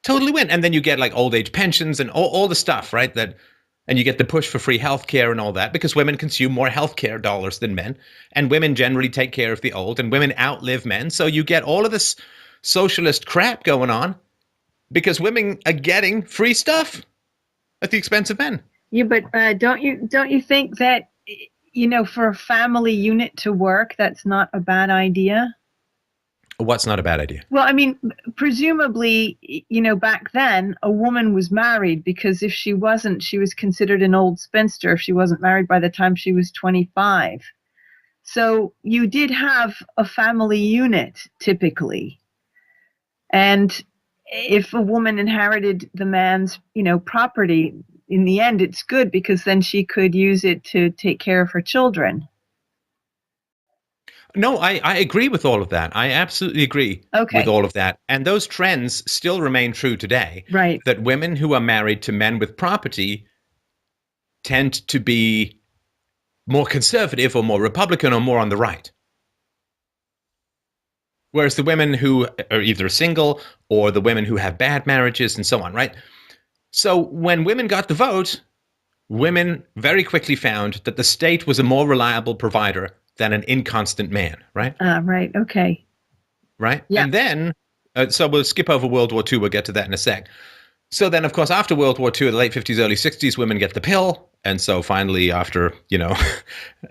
Totally win. And then you get like old age pensions and all the stuff, right? And you get the push for free healthcare and all that because women consume more healthcare dollars than men. And women generally take care of the old and women outlive men. So you get all of this socialist crap going on because women are getting free stuff at the expense of men. Yeah, but don't you think that, for a family unit to work, that's not a bad idea? What's not a bad idea? Well, I mean, presumably, back then, a woman was married because if she wasn't, she was considered an old spinster if she wasn't married by the time she was 25. So you did have a family unit, typically. And if a woman inherited the man's, property, in the end, it's good because then she could use it to take care of her children. No, I agree with all of that. I absolutely agree with all of that. And those trends still remain true today. Right. That women who are married to men with property tend to be more conservative or more Republican or more on the right. Whereas the women who are either single or the women who have bad marriages and so on, right? So when women got the vote, women very quickly found that the state was a more reliable provider than an inconstant man, right? Right, okay. Right? Yeah. And then, so we'll skip over World War II, we'll get to that in a sec. So then, of course, after World War II, in the late 50s, early 60s, women get the pill. And so finally, after,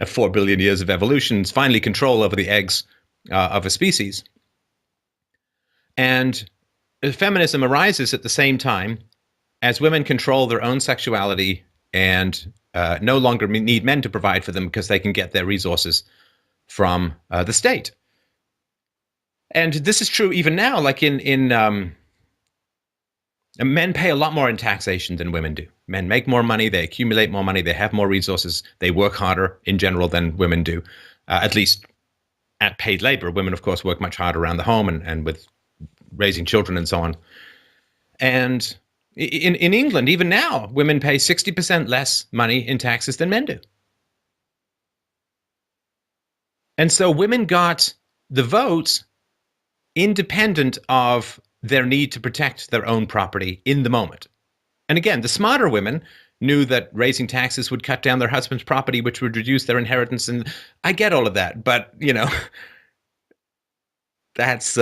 4 billion years of evolution, finally control over the eggs of a species. And feminism arises at the same time as women control their own sexuality and no longer need men to provide for them because they can get their resources from the state. And this is true even now, like men pay a lot more in taxation than women do. Men make more money, they accumulate more money, they have more resources, they work harder in general than women do, at least at paid labor. Women, of course, work much harder around the home and with raising children and so on. And in England, even now, women pay 60% less money in taxes than men do. And so women got the vote independent of their need to protect their own property in the moment. And again, the smarter women knew that raising taxes would cut down their husband's property, which would reduce their inheritance. And I get all of that, but, that's...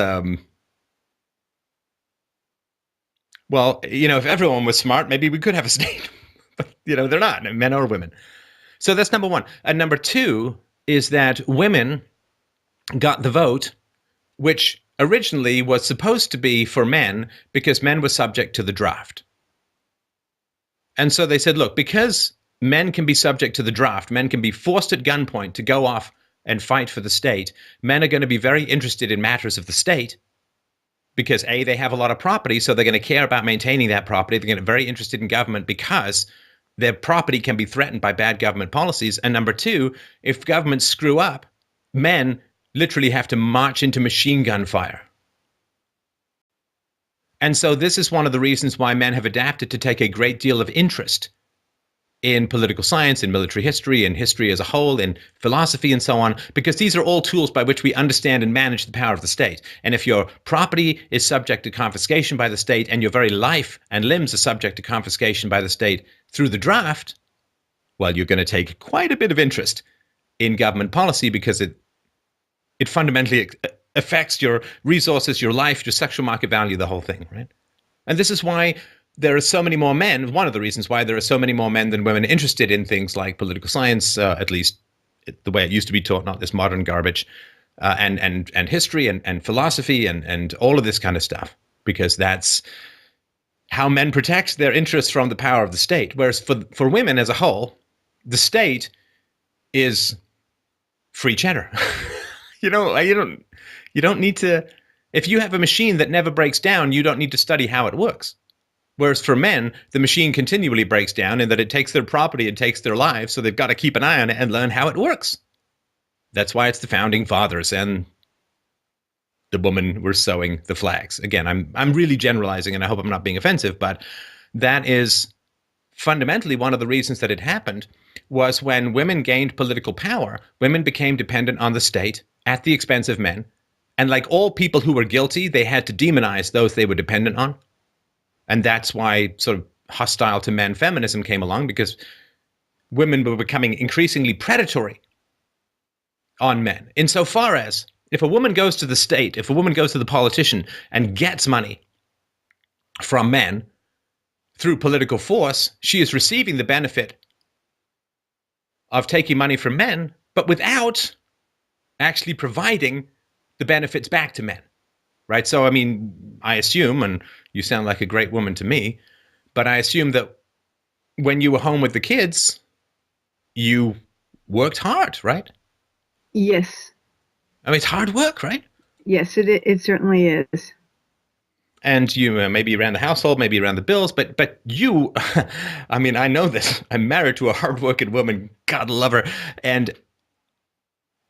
Well, if everyone was smart, maybe we could have a state. But, they're not, men or women. So that's number one. And number two is that women got the vote, which originally was supposed to be for men because men were subject to the draft. And so they said, look, because men can be subject to the draft, men can be forced at gunpoint to go off and fight for the state, men are going to be very interested in matters of the state. Because A, they have a lot of property, so they're going to care about maintaining that property. They're going to be very interested in government because their property can be threatened by bad government policies. And number two, if governments screw up, men literally have to march into machine gun fire. And so this is one of the reasons why men have adapted to take a great deal of interest in political science, in military history, in history as a whole, in philosophy and so on, because these are all tools by which we understand and manage the power of the state. And if your property is subject to confiscation by the state and your very life and limbs are subject to confiscation by the state through the draft, well, you're going to take quite a bit of interest in government policy because it fundamentally affects your resources, your life, your sexual market value, the whole thing, right? And this is why there are so many more men, one of the reasons why there are so many more men than women interested in things like political science, at least the way it used to be taught, not this modern garbage, and history and philosophy and all of this kind of stuff, because that's how men protect their interests from the power of the state. Whereas for women as a whole, the state is free cheddar. You don't need to If you have a machine that never breaks down, you don't need to study how it works. Whereas for men, the machine continually breaks down in that it takes their property and takes their lives, so they've got to keep an eye on it and learn how it works. That's why it's the founding fathers and the woman were sewing the flags. Again, I'm really generalizing, and I hope I'm not being offensive, but that is fundamentally one of the reasons that it happened was when women gained political power, women became dependent on the state at the expense of men. And like all people who were guilty, they had to demonize those they were dependent on. And that's why sort of hostile to men feminism came along, because women were becoming increasingly predatory on men. Insofar as if a woman goes to the state, if a woman goes to the politician and gets money from men through political force, she is receiving the benefit of taking money from men, but without actually providing the benefits back to men, right? So, I mean, I assume, and you sound like a great woman to me, but I assume that when you were home with the kids, you worked hard, right? Yes. I mean, it's hard work, right? Yes, it certainly is. And you maybe around the household, maybe around the bills, but you, I mean, I know this. I'm married to a hardworking woman. God love her. And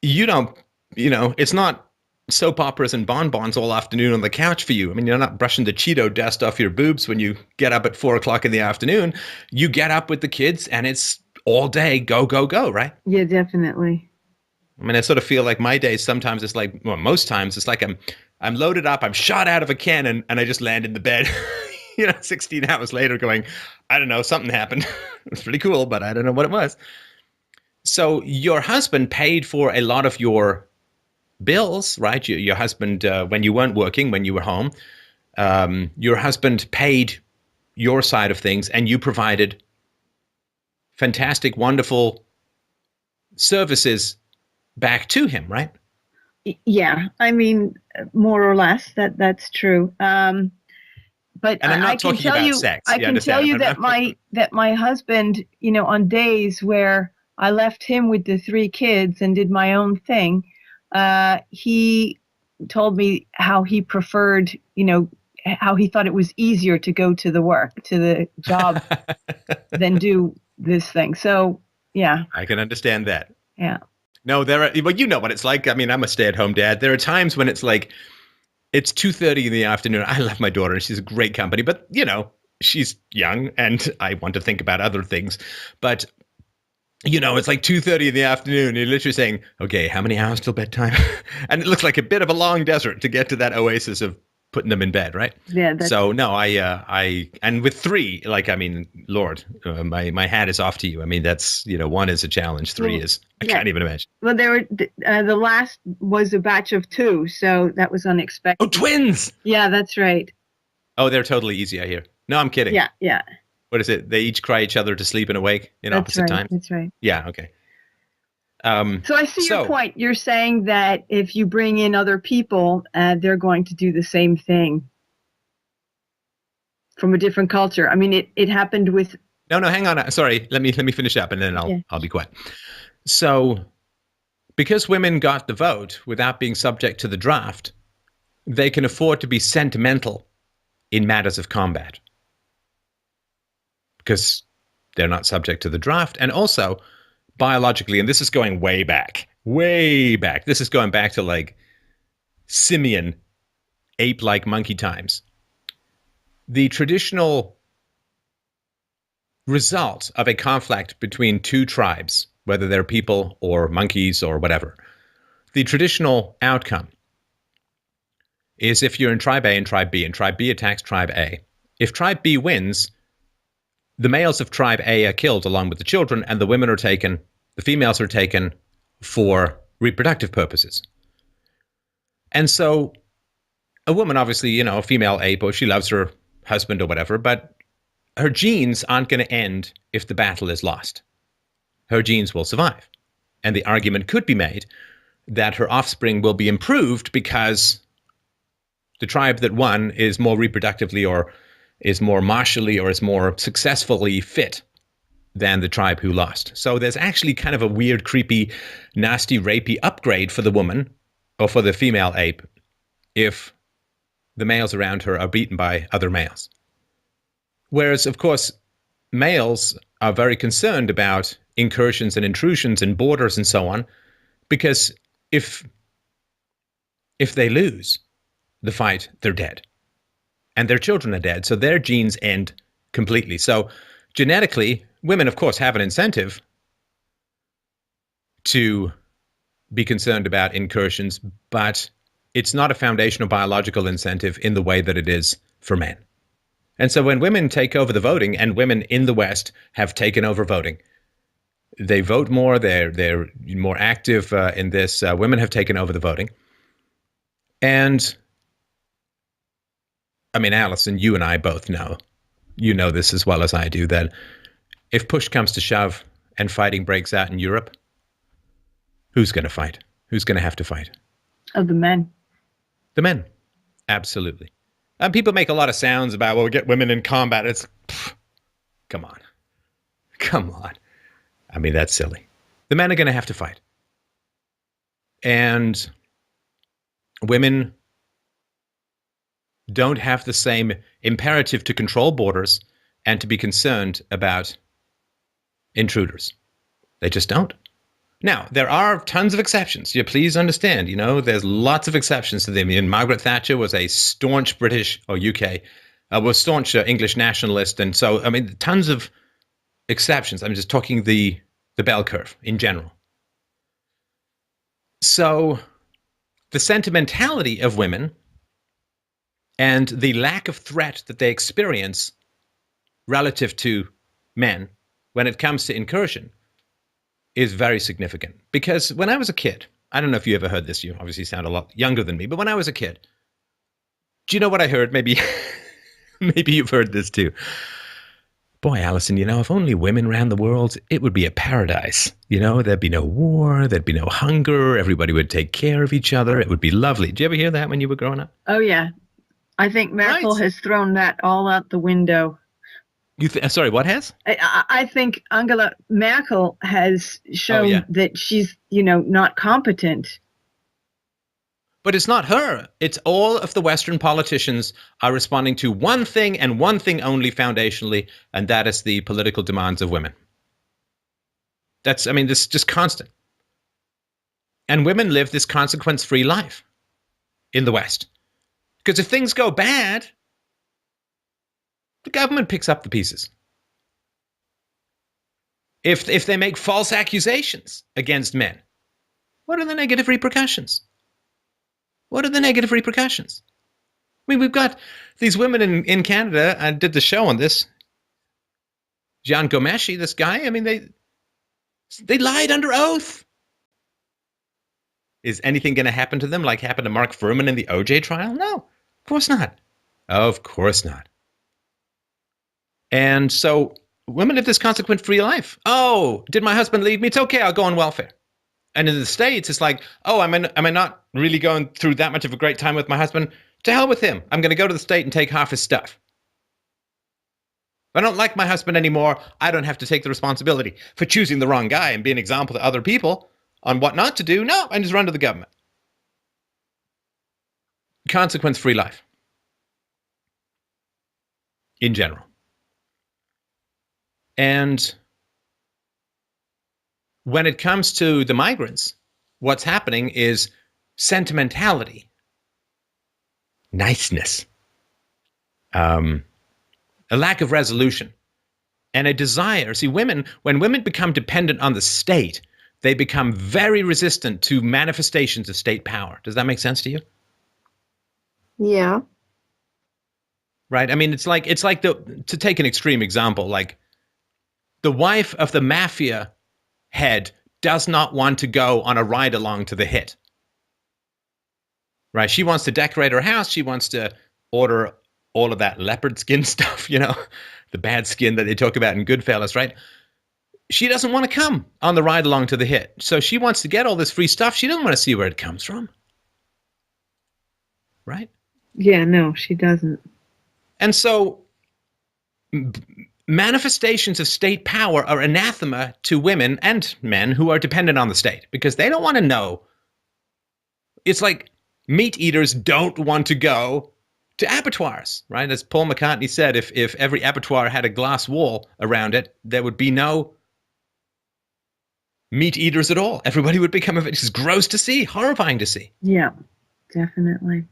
you don't, it's not soap operas and bonbons all afternoon on the couch for you. I mean, you're not brushing the Cheeto dust off your boobs when you get up at 4:00 in the afternoon. You get up with the kids and it's all day, go, go, go, right? Yeah, definitely. I mean, I sort of feel like my days, sometimes it's like, well, most times it's like I'm loaded up, I'm shot out of a cannon, and I just land in the bed, 16 hours later going, I don't know, something happened. It was pretty cool, but I don't know what it was. So your husband paid for a lot of your bills, right? Your husband, when you weren't working, when you were home, your husband paid your side of things, and you provided fantastic, wonderful services back to him, right? Yeah, I mean, more or less that's true. But and I'm not I can talking tell about you, sex. I can tell you that my husband, on days where I left him with the 3 kids and did my own thing, he told me how he preferred, how he thought it was easier to go to the job than do this thing. So yeah, I can understand that. yeah. No, well, you know what it's like. I mean, I'm a stay-at-home dad. There are times when it's like, it's 2:30 in the afternoon. I love my daughter. She's a great company, but she's young and I want to think about other things. But, it's like 2:30 in the afternoon. You're literally saying, okay, how many hours till bedtime? And it looks like a bit of a long desert to get to that oasis of putting them in bed, right? Yeah. So no, and with 3, like, I mean, Lord, my hat is off to you. I mean, that's, 1 is a challenge. 3 is, I can't even imagine. Well, there were, the last was a batch of 2, so that was unexpected. Oh, twins! Yeah, that's right. Oh, they're totally easy, I hear. No, I'm kidding. Yeah. What is it? They each cry each other to sleep and awake in opposite times? That's right. Yeah, okay. So I see your point. You're saying that if you bring in other people, they're going to do the same thing from a different culture. I mean, it happened with. No, hang on. Sorry, let me finish up, and then I'll be quiet. So, because women got the vote without being subject to the draft, they can afford to be sentimental in matters of combat because they're not subject to the draft, and also. Biologically, and this is going way back. This is going back to like simian, ape-like monkey times. The traditional result of a conflict between 2 tribes, whether they're people or monkeys or whatever, the traditional outcome is if you're in tribe A and tribe B, and tribe B attacks tribe A. If tribe B wins, the males of tribe A are killed along with the children, and the women are taken, the females are taken for reproductive purposes. And so a woman, obviously, a female ape, or she loves her husband or whatever, but her genes aren't going to end if the battle is lost. Her genes will survive. And the argument could be made that her offspring will be improved because the tribe that won is more reproductively or is more martially or is more successfully fit than the tribe who lost. So there's actually kind of a weird, creepy, nasty, rapey upgrade for the woman or for the female ape if the males around her are beaten by other males. Whereas, of course, males are very concerned about incursions and intrusions and borders and so on, because if they lose the fight, they're dead. And their children are dead, so their genes end completely. So genetically, women, of course, have an incentive to be concerned about incursions, but it's not a foundational biological incentive in the way that it is for men. And so when women take over the voting, and women in the West have taken over voting, they vote more, they're more active in this. Women have taken over the voting. And, I mean, Alison, you and I both know, you know this as well as I do, that if push comes to shove and fighting breaks out in Europe, who's going to fight? Who's going to have to fight? Of the men. The men. Absolutely. And people make a lot of sounds about, well, we get women in combat. It's, come on. Come on. I mean, that's silly. The men are going to have to fight. And women don't have the same imperative to control borders and to be concerned about intruders. They just don't. Now, there are tons of exceptions. You please understand, there's lots of exceptions to them. And Margaret Thatcher was a staunch British, or UK, was staunch English nationalist. And so, I mean, tons of exceptions. I'm just talking the bell curve in general. So the sentimentality of women and the lack of threat that they experience relative to men when it comes to incursion is very significant. Because when I was a kid, I don't know if you ever heard this, you obviously sound a lot younger than me, but when I was a kid, do you know what I heard? Maybe you've heard this too. Boy, Alison, if only women ran the world, it would be a paradise. There'd be no war, there'd be no hunger, everybody would take care of each other. It would be lovely. Did you ever hear that when you were growing up? Oh, yeah. I think Merkel has thrown that all out the window. Sorry, what has? I think Angela Merkel has shown that she's, not competent. But it's not her. It's all of the Western politicians are responding to one thing and one thing only foundationally, and that is the political demands of women. This is just constant. And women live this consequence-free life in the West. Because if things go bad, the government picks up the pieces. If they make false accusations against men, what are the negative repercussions? What are the negative repercussions? I mean, we've got these women in Canada. I did the show on this. Jean Gomeshi, this guy, I mean, they lied under oath. Is anything going to happen to them like happened to Mark Fuhrman in the OJ trial? No, of course not. Of course not. And so women live this consequence-free life. Oh, did my husband leave me? It's okay, I'll go on welfare. And in the States, it's like, oh, am I not really going through that much of a great time with my husband? To hell with him. I'm going to go to the state and take half his stuff. If I don't like my husband anymore, I don't have to take the responsibility for choosing the wrong guy and be an example to other people on what not to do. No, I just run to the government. Consequence-free life. In general. And when it comes to the migrants, what's happening is sentimentality, niceness, a lack of resolution, and a desire. See, when women become dependent on the state, they become very resistant to manifestations of state power. Does that make sense to you? Yeah. Right? I mean, it's like to take an extreme example, like the wife of the mafia head does not want to go on a ride along to the hit. Right? She wants to decorate her house. She wants to order all of that leopard skin stuff, the bad skin that they talk about in Goodfellas, right? She doesn't want to come on the ride along to the hit. So she wants to get all this free stuff. She doesn't want to see where it comes from. Right? Yeah, no, she doesn't. And so manifestations of state power are anathema to women and men who are dependent on the state because they don't want to know. It's like meat eaters don't want to go to abattoirs, right? As Paul McCartney said, if every abattoir had a glass wall around it, there would be no meat eaters at all. Everybody would become it's gross to see, horrifying to see. Yeah, definitely.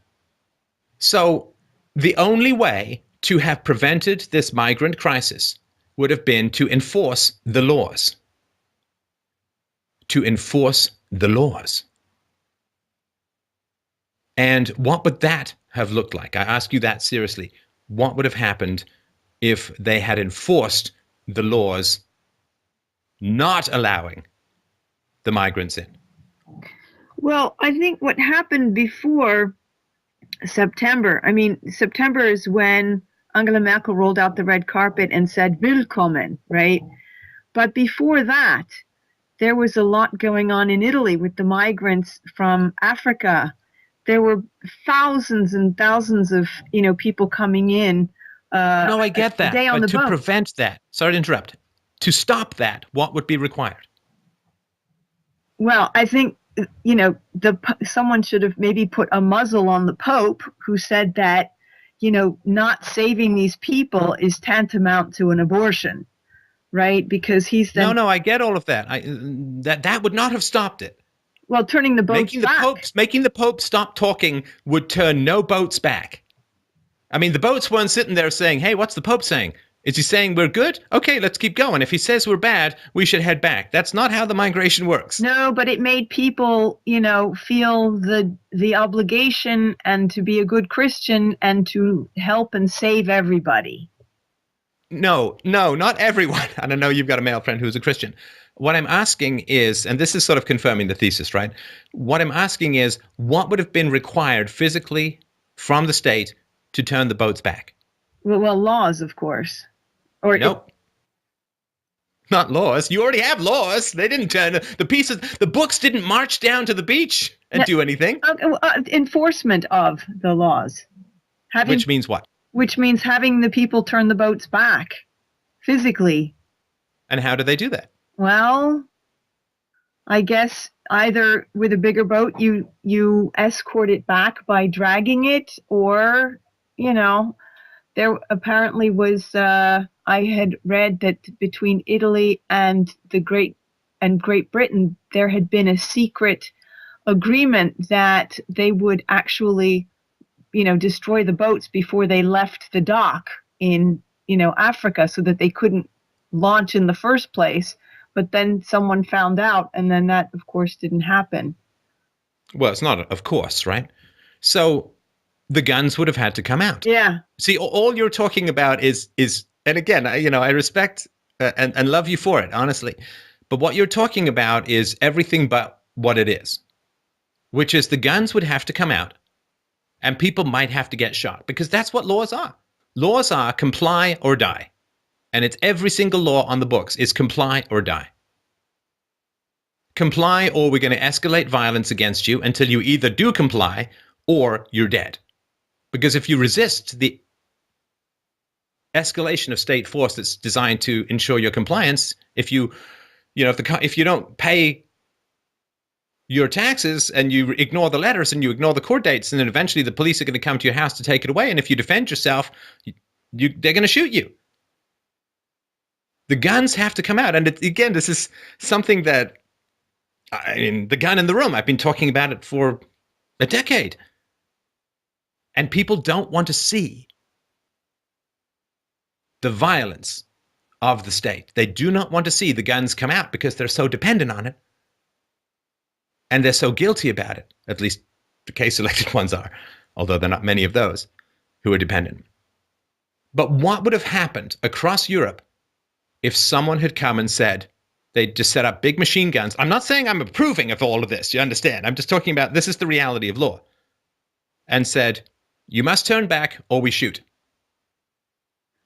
So the only way to have prevented this migrant crisis would have been to enforce the laws. To enforce the laws. And what would that have looked like? I ask you that seriously. What would have happened if they had enforced the laws not allowing the migrants in? Well, I think what happened before September, September is when Angela Merkel rolled out the red carpet and said, Willkommen, right? But before that, there was a lot going on in Italy with the migrants from Africa. There were thousands and thousands of, people coming in. No, I get that. A day on but the to boat. prevent that, sorry to interrupt, to stop that, what would be required? Well, I think, someone should have maybe put a muzzle on the Pope who said that, not saving these people is tantamount to an abortion, right? Because he's then... No, I get all of that. That would not have stopped it. Well, turning the boats making the Pope stop talking would turn no boats back. I mean, the boats weren't sitting there saying, hey, what's the Pope saying? Is he saying we're good? Okay, let's keep going. If he says we're bad, we should head back. That's not how the migration works. No, but it made people, feel the obligation and to be a good Christian and to help and save everybody. No, not everyone. And I know you've got a male friend who's a Christian. What I'm asking is, and this is sort of confirming the thesis, right? What I'm asking is, what would have been required physically from the state to turn the boats back? Well, laws, of course. Or nope. Not laws. You already have laws. They didn't turn the books didn't march down to the beach and do anything. Enforcement of the laws. Which means what? Which means having the people turn the boats back physically. And how do they do that? Well, I guess either with a bigger boat, you escort it back by dragging it, or, there apparently was, I had read that between Italy and Great Britain, there had been a secret agreement that they would actually, destroy the boats before they left the dock in, Africa, so that they couldn't launch in the first place. But then someone found out, and then that, of course, didn't happen. Well, it's not, of course, right? So the guns would have had to come out. Yeah. See, all you're talking about is, and again, I respect and love you for it, honestly. But what you're talking about is everything but what it is, which is the guns would have to come out and people might have to get shot, because that's what laws are. Laws are comply or die. And it's every single law on the books is comply or die. Comply, or we're going to escalate violence against you until you either do comply or you're dead. Because if you resist the escalation of state force that's designed to ensure your compliance, if you don't pay your taxes and you ignore the letters and you ignore the court dates, and then eventually the police are going to come to your house to take it away. And if you defend yourself, they're going to shoot you. The guns have to come out. And again, this is something that, the gun in the room, I've been talking about it for a decade. And people don't want to see the violence of the state. They do not want to see the guns come out because they're so dependent on it. And they're so guilty about it. At least the case-elected ones are, although there are not many of those who are dependent. But what would have happened across Europe if someone had come and said, they just set up big machine guns? I'm not saying I'm approving of all of this, you understand? I'm just talking about this is the reality of law. And said, you must turn back or we shoot.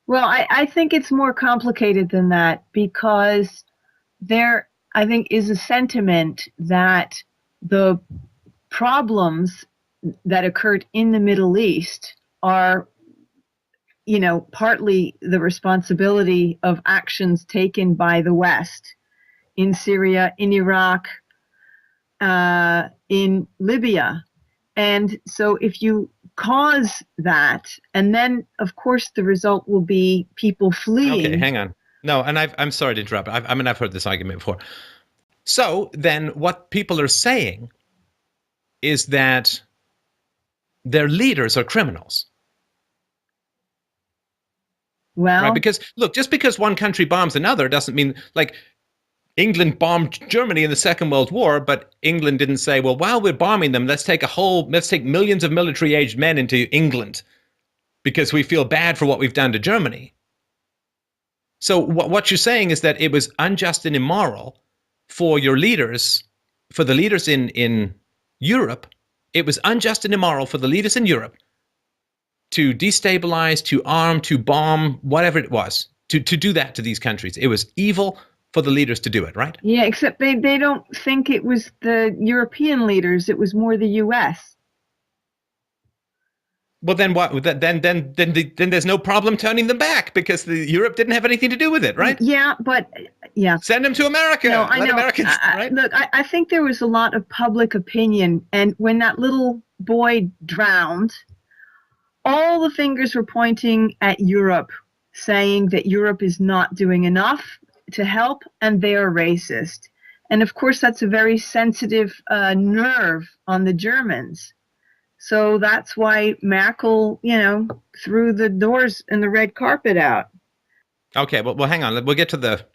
Well, I think it's more complicated than that, because there, I think, is a sentiment that the problems that occurred in the Middle East are, partly the responsibility of actions taken by the West in Syria, in Iraq, in Libya. And so if you cause that. And then, of course, the result will be people fleeing. Okay, hang on. No, and I'm sorry to interrupt. I've heard this argument before. So then what people are saying is that their leaders are criminals. Well, right? Because, look, just because one country bombs another doesn't mean, like, England bombed Germany in the Second World War, but England didn't say, well, while we're bombing them, let's take millions of military-aged men into England because we feel bad for what we've done to Germany. So what you're saying is that it was unjust and immoral for your leaders, for the leaders in Europe. It was unjust and immoral for the leaders in Europe to destabilize, to arm, to bomb, whatever it was, to do that to these countries. It was evil for the leaders to do it, right? Yeah, except they don't think it was the European leaders. It was more the U.S. Well, then what? Then there's no problem turning them back because Europe didn't have anything to do with it, right? Yeah, but yeah. Send them to America. No, I Let know. Americans, right? Look, I think there was a lot of public opinion, and when that little boy drowned, all the fingers were pointing at Europe, saying that Europe is not doing enough to help, and they are racist. And of course, that's a very sensitive nerve on the Germans. So that's why Merkel, threw the doors and the red carpet out. Okay, well, hang on. We'll get to the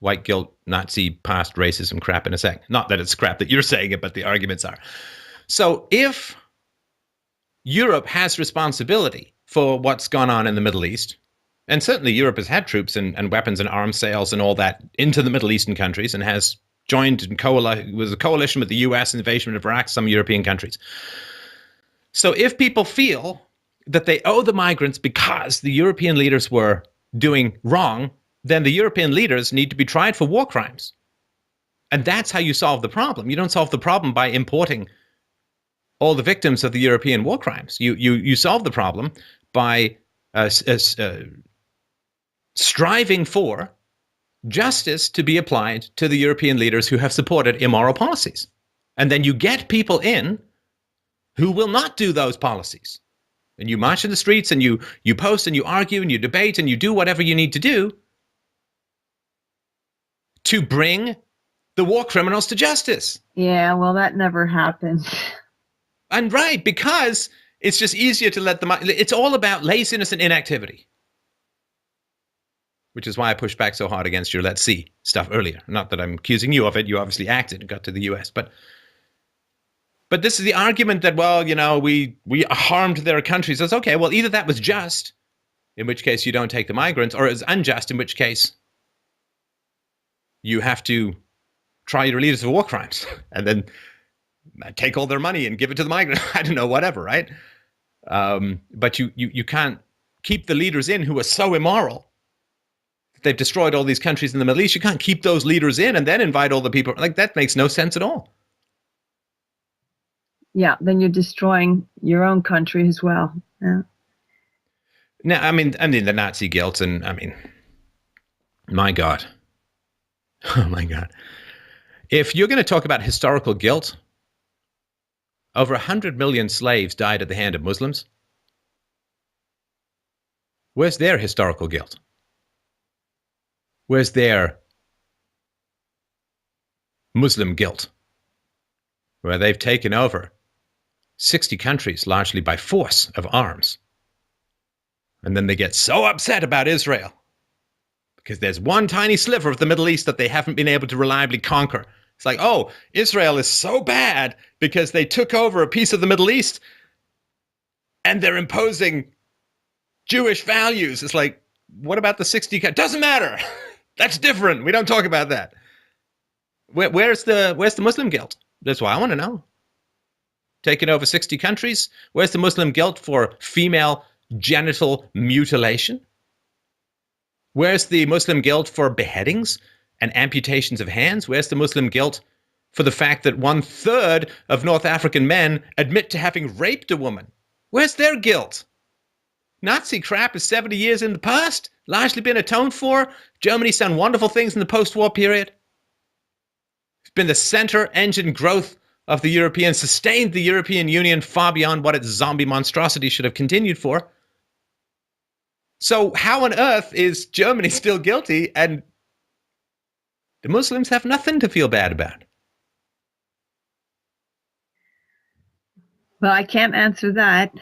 white guilt, Nazi past racism crap in a sec. Not that it's crap that you're saying it, but the arguments are. So if Europe has responsibility for what's gone on in the Middle East, and certainly Europe has had troops and weapons and arms sales and all that into the Middle Eastern countries and has joined and was a coalition with the US invasion of Iraq, some European countries. So if people feel that they owe the migrants because the European leaders were doing wrong, then the European leaders need to be tried for war crimes. And that's how you solve the problem. You don't solve the problem by importing all the victims of the European war crimes. You solve the problem by striving for justice to be applied to the European leaders who have supported immoral policies. And then you get people in who will not do those policies. And you march in the streets and you post and you argue and you debate and you do whatever you need to do to bring the war criminals to justice. Yeah, well, that never happened. And right, because it's just easier to let them. It's all about laziness and inactivity. Which is why I pushed back so hard against your let's see stuff earlier. Not that I'm accusing you of it. You obviously acted and got to the US. But this is the argument that, well, we harmed their countries. That's okay. Well, either that was just, in which case you don't take the migrants, or it was unjust, in which case you have to try your leaders for war crimes and then take all their money and give it to the migrants. I don't know, whatever, right? But you can't keep the leaders in who are so immoral. They've destroyed all these countries in the Middle East. You can't keep those leaders in and then invite all the people. Like, that makes no sense at all. Yeah, then you're destroying your own country as well. Yeah. Now, I mean the Nazi guilt, and my God. Oh my God. If you're going to talk about historical guilt, over 100 million slaves died at the hand of Muslims. Where's their historical guilt? Where's their Muslim guilt? Where they've taken over 60 countries, largely by force of arms. And then they get so upset about Israel because there's one tiny sliver of the Middle East that they haven't been able to reliably conquer. It's like, oh, Israel is so bad because they took over a piece of the Middle East and they're imposing Jewish values. It's like, what about the 60? Doesn't matter. That's different. We don't talk about that. Where's the Muslim guilt? That's what I want to know. Taking over 60 countries? Where's the Muslim guilt for female genital mutilation? Where's the Muslim guilt for beheadings and amputations of hands? Where's the Muslim guilt for the fact that 1/3 of North African men admit to having raped a woman? Where's their guilt? Nazi crap is 70 years in the past, largely been atoned for. Germany's done wonderful things in the post-war period. It's been the center engine growth of the Europeans sustained the European Union far beyond what its zombie monstrosity should have continued for. So how on earth is Germany still guilty and the Muslims have nothing to feel bad about? Well, I can't answer that.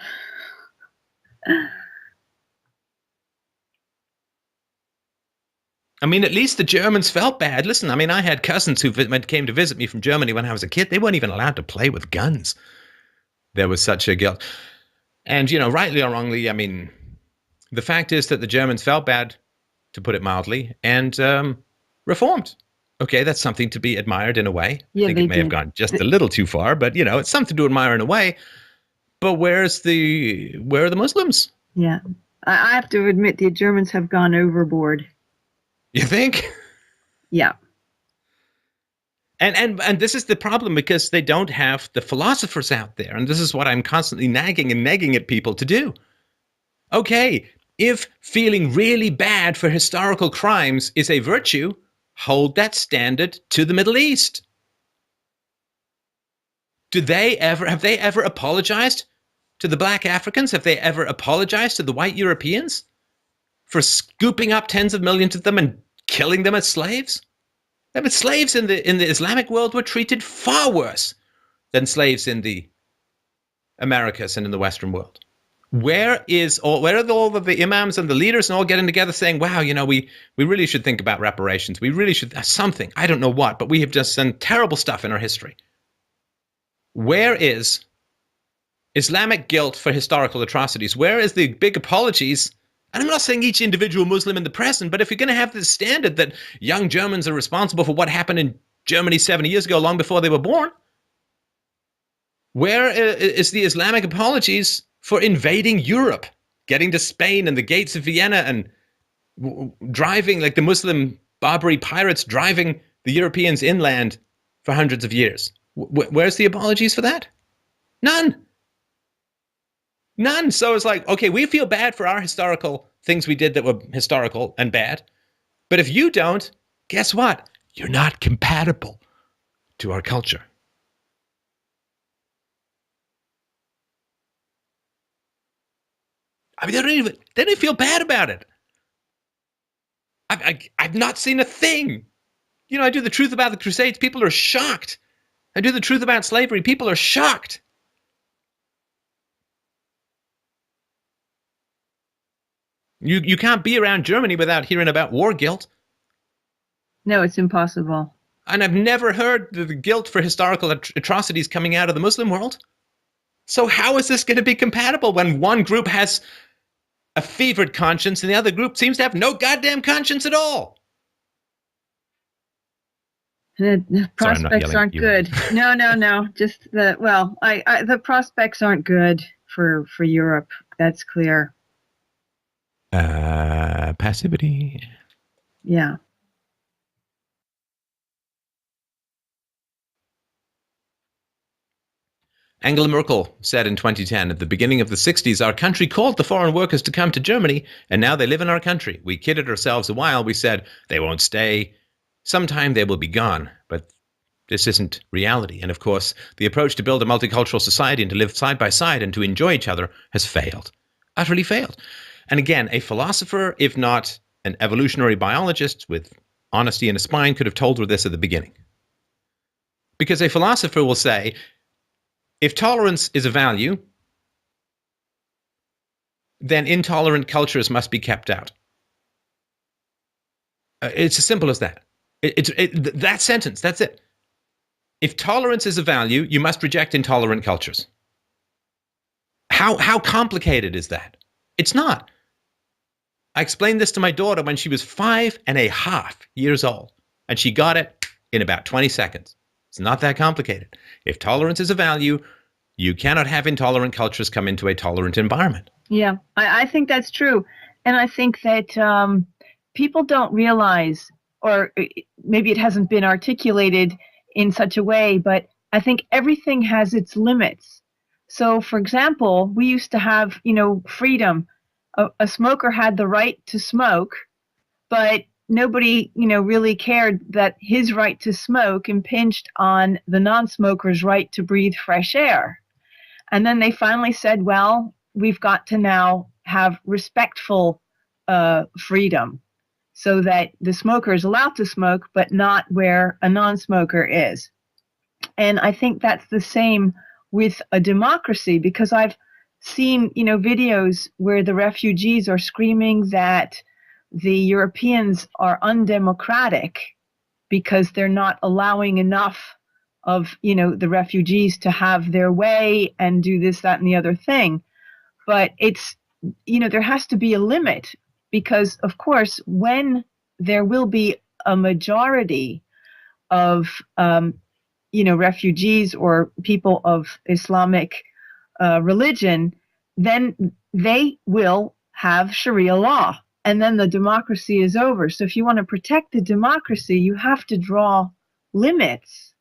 I mean, at least the Germans felt bad. Listen, I mean, I had cousins who came to visit me from Germany when I was a kid. They weren't even allowed to play with guns. There was such a guilt. And, you know, rightly or wrongly, I mean, the fact is that the Germans felt bad, to put it mildly, and reformed. Okay, that's something to be admired in a way. Yeah, I think it may have gone just a little too far, but, you know, it's something to admire in a way. But where are the Muslims? Yeah, I have to admit the Germans have gone overboard. You think? Yeah. And this is the problem, because they don't have the philosophers out there. And this is what I'm constantly nagging and negging at people to do. Okay, if feeling really bad for historical crimes is a virtue, hold that standard to the Middle East. Have they ever apologized to the black Africans? Have they ever apologized to the white Europeans for scooping up tens of millions of them and killing them as slaves? I mean, slaves in the Islamic world were treated far worse than slaves in the Americas and in the Western world. Where are all of the imams and the leaders and all getting together saying, wow, you know, we really should think about reparations. We really should something. I don't know what, but we have just done terrible stuff in our history. Where is Islamic guilt for historical atrocities? Where is the big apologies? And I'm not saying each individual Muslim in the present, but if you're going to have this standard that young Germans are responsible for what happened in Germany 70 years ago, long before they were born, where is the Islamic apologies for invading Europe, getting to Spain and the gates of Vienna and driving like the Muslim Barbary pirates, driving the Europeans inland for hundreds of years? Where's the apologies for that? None. None. So it's like, okay, we feel bad for our historical things we did that were historical and bad. But if you don't, guess what? You're not compatible to our culture. I mean, they don't feel bad about it. I've not seen a thing. You know, I do the truth about the Crusades. People are shocked. I do the truth about slavery. People are shocked. You can't be around Germany without hearing about war guilt. No, it's impossible. And I've never heard the guilt for historical atrocities coming out of the Muslim world. So how is this going to be compatible when one group has a fevered conscience and the other group seems to have no goddamn conscience at all? The prospects aren't good. No. Just the prospects aren't good for Europe. That's clear. Passivity. Yeah. Angela Merkel said in 2010, at the beginning of the 60s, our country called the foreign workers to come to Germany, and now they live in our country. We kidded ourselves a while. We said, they won't stay. Sometime they will be gone. But this isn't reality. And of course, the approach to build a multicultural society and to live side by side and to enjoy each other has failed. Utterly failed. And again, a philosopher, if not an evolutionary biologist with honesty and a spine, could have told her this at the beginning. Because a philosopher will say, if tolerance is a value, then intolerant cultures must be kept out. It's as simple as that. That sentence, that's it. If tolerance is a value, you must reject intolerant cultures. How complicated is that? It's not. I explained this to my daughter when she was 5.5 years old, and she got it in about 20 seconds. It's not that complicated. If tolerance is a value, you cannot have intolerant cultures come into a tolerant environment. Yeah, I think that's true. And I think that people don't realize, or maybe it hasn't been articulated in such a way, but I think everything has its limits. So, for example, we used to have, freedom. A smoker had the right to smoke, but nobody, really cared that his right to smoke impinged on the non-smoker's right to breathe fresh air. And then they finally said, well, we've got to now have respectful freedom so that the smoker is allowed to smoke, but not where a non-smoker is. And I think that's the same with a democracy, because I've seen, videos where the refugees are screaming that the Europeans are undemocratic because they're not allowing enough of, the refugees to have their way and do this, that, and the other thing. But it's, there has to be a limit, because, of course, when there will be a majority of, refugees or people of Islamic religion, then they will have Sharia law, and then the democracy is over. So if you want to protect the democracy, you have to draw limits.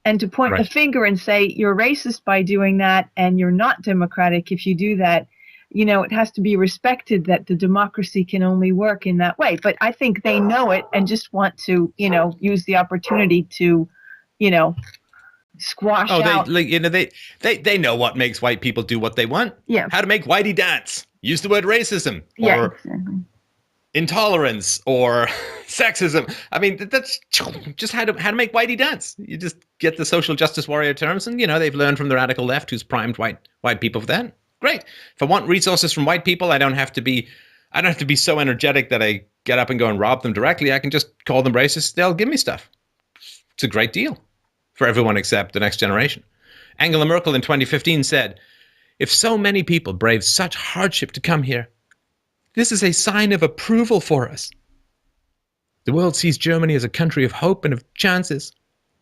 And to point the finger and say you're racist by doing that, and you're not democratic if you do that, it has to be respected that the democracy can only work in that way. But I think they know it and just want to, use the opportunity to, squash out. They know what makes white people do what they want. Yeah. How to make whitey dance. Use the word racism or intolerance or sexism. I mean, that's just how to make whitey dance. You just get the social justice warrior terms, and they've learned from the radical left, who's primed white people for that. Great. If I want resources from white people, I don't have to be so energetic that I get up and go and rob them directly. I can just call them racist. They'll give me stuff. It's a great deal for everyone except the next generation. Angela Merkel in 2015 said, "If so many people brave such hardship to come here, this is a sign of approval for us. The world sees Germany as a country of hope and of chances.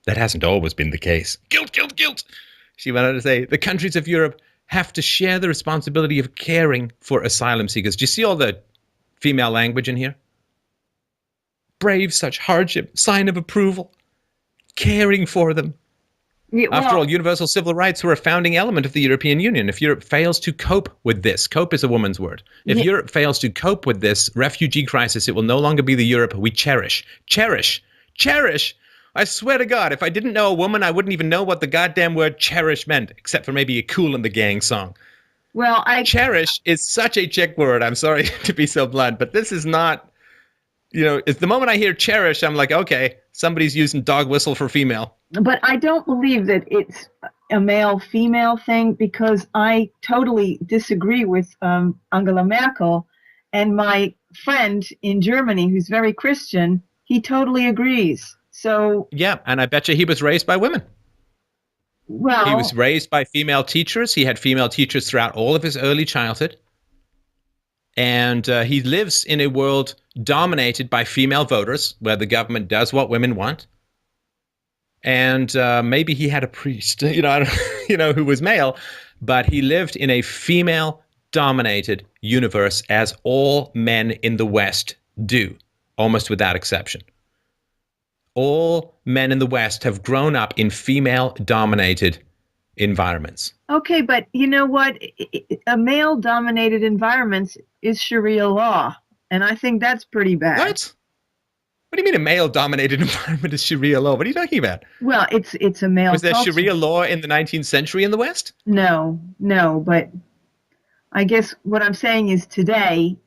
That hasn't always been the case. Guilt, guilt, guilt." She went on to say, "The countries of Europe have to share the responsibility of caring for asylum seekers." Do you see all the female language in here? Brave such hardship, sign of approval, caring for them. After all, universal civil rights were a founding element of the European Union. If Europe fails to cope with this, cope is a woman's word. If Europe fails to cope with this refugee crisis, it will no longer be the Europe we cherish. Cherish. Cherish. I swear to God, if I didn't know a woman, I wouldn't even know what the goddamn word cherish meant, except for maybe a Kool and the Gang song. Well, cherish is such a chick word. I'm sorry to be so blunt, but this is not, it's the moment I hear cherish, I'm like, okay, somebody's using dog whistle for female. But I don't believe that it's a male-female thing, because I totally disagree with Angela Merkel, and my friend in Germany, who's very Christian, he totally agrees. So yeah, and I bet you he was raised by women. Well, he was raised by female teachers. He had female teachers throughout all of his early childhood. And he lives in a world dominated by female voters, where the government does what women want. And maybe he had a priest, who was male, but he lived in a female-dominated universe, as all men in the West do, almost without exception. All men in the West have grown up in female-dominated environments. Okay, but you know what? A male-dominated environment is Sharia law, and I think that's pretty bad. What? What do you mean a male-dominated environment is Sharia law? What are you talking about? Well, it's a male. Was there culture. Sharia law in the 19th century in the West? No, but I guess what I'm saying is today,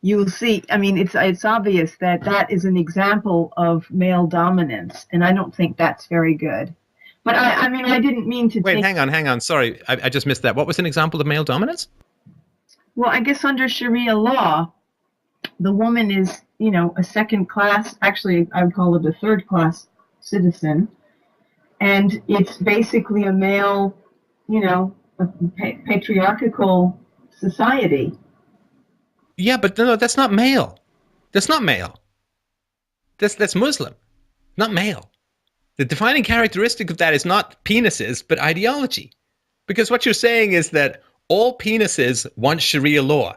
you'll see, I mean, it's obvious that is an example of male dominance, and I don't think that's very good. But I mean, I didn't mean to. Wait, hang on. Sorry, I just missed that. What was an example of male dominance? Well, I guess under Sharia law, the woman is, a second class, actually, I would call it a third class citizen. And it's basically a male, a patriarchal society. Yeah, but no, that's not male. That's not male. That's Muslim, not male. The defining characteristic of that is not penises, but ideology. Because what you're saying is that all penises want Sharia law.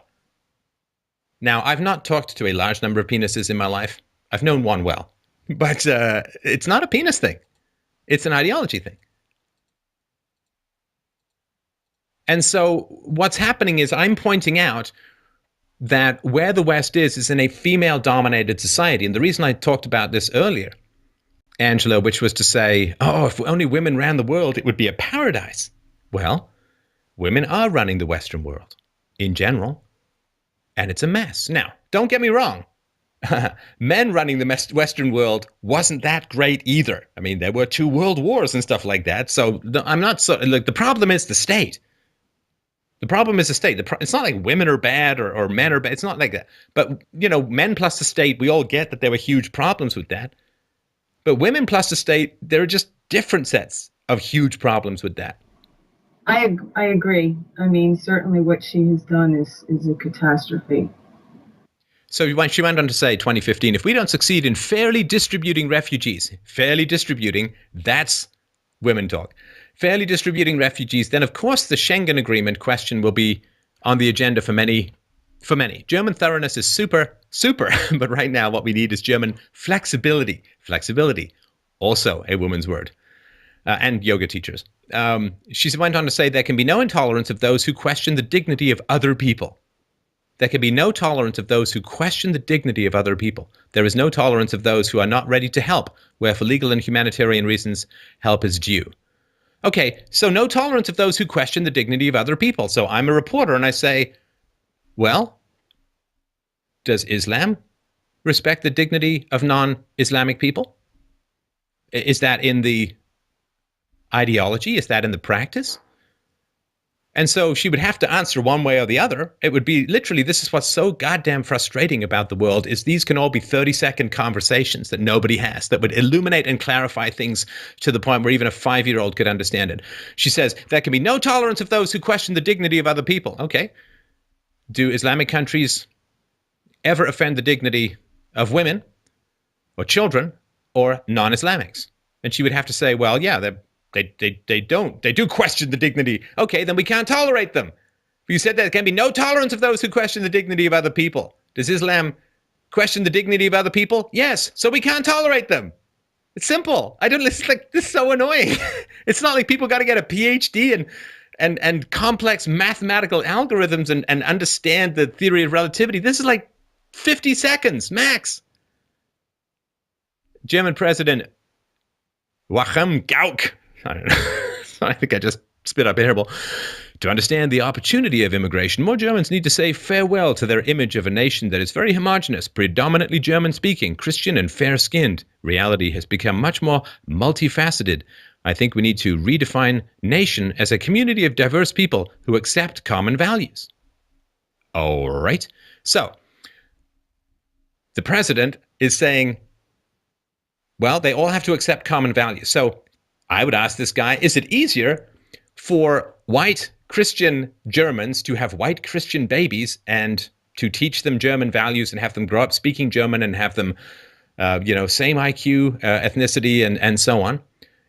Now, I've not talked to a large number of penises in my life. I've known one well. But it's not a penis thing. It's an ideology thing. And so what's happening is I'm pointing out that where the West is in a female-dominated society. And the reason I talked about this earlier, Angela, which was to say, oh, if only women ran the world, it would be a paradise. Well, women are running the Western world in general, and it's a mess. Now, don't get me wrong. Men running the Western world wasn't that great either. I mean, there were 2 world wars and stuff like that. So I'm not so, look, the problem is the state. The problem is the state. It's not like women are bad or men are bad. It's not like that. But, men plus the state, we all get that there were huge problems with that. But women plus the state, there are just different sets of huge problems with that. I agree. I mean, certainly what she has done is a catastrophe. So she went on to say, 2015, if we don't succeed in fairly distributing refugees, that's women talk, fairly distributing refugees, then of course the Schengen Agreement question will be on the agenda for many. German thoroughness is super, but right now what we need is German flexibility. Flexibility, also a woman's word, and yoga teachers. She went on to say there can be no intolerance of those who question the dignity of other people. There can be no tolerance of those who question the dignity of other people. There is no tolerance of those who are not ready to help, where for legal and humanitarian reasons, help is due. Okay, so no tolerance of those who question the dignity of other people. So I'm a reporter and I say, well, does Islam respect the dignity of non-Islamic people? Is that in the ideology? Is that in the practice? And so she would have to answer one way or the other. It would be literally, this is what's so goddamn frustrating about the world, is these can all be 30-second conversations that nobody has, that would illuminate and clarify things to the point where even a 5-year-old could understand it. She says, there can be no tolerance of those who question the dignity of other people. Okay. Do Islamic countries ever offend the dignity of women or children or non-Islamics? And she would have to say, well, yeah, they don't. They do question the dignity. Okay, then we can't tolerate them. You said there can be no tolerance of those who question the dignity of other people. Does Islam question the dignity of other people? Yes, so we can't tolerate them. It's simple. It's like, this is so annoying. It's not like people got to get a PhD and complex mathematical algorithms and understand the theory of relativity. This is like 50 seconds max. German President Joachim Gauck, I don't know, I think I just spit up a hairball. To understand the opportunity of immigration, more Germans need to say farewell to their image of a nation that is very homogenous, predominantly German-speaking, Christian and fair-skinned. Reality has become much more multifaceted. I think we need to redefine nation as a community of diverse people who accept common values. All right. So, the president is saying, well, they all have to accept common values. So, I would ask this guy, is it easier for white Christian Germans to have white Christian babies and to teach them German values and have them grow up speaking German and have them, same IQ, ethnicity, and so on?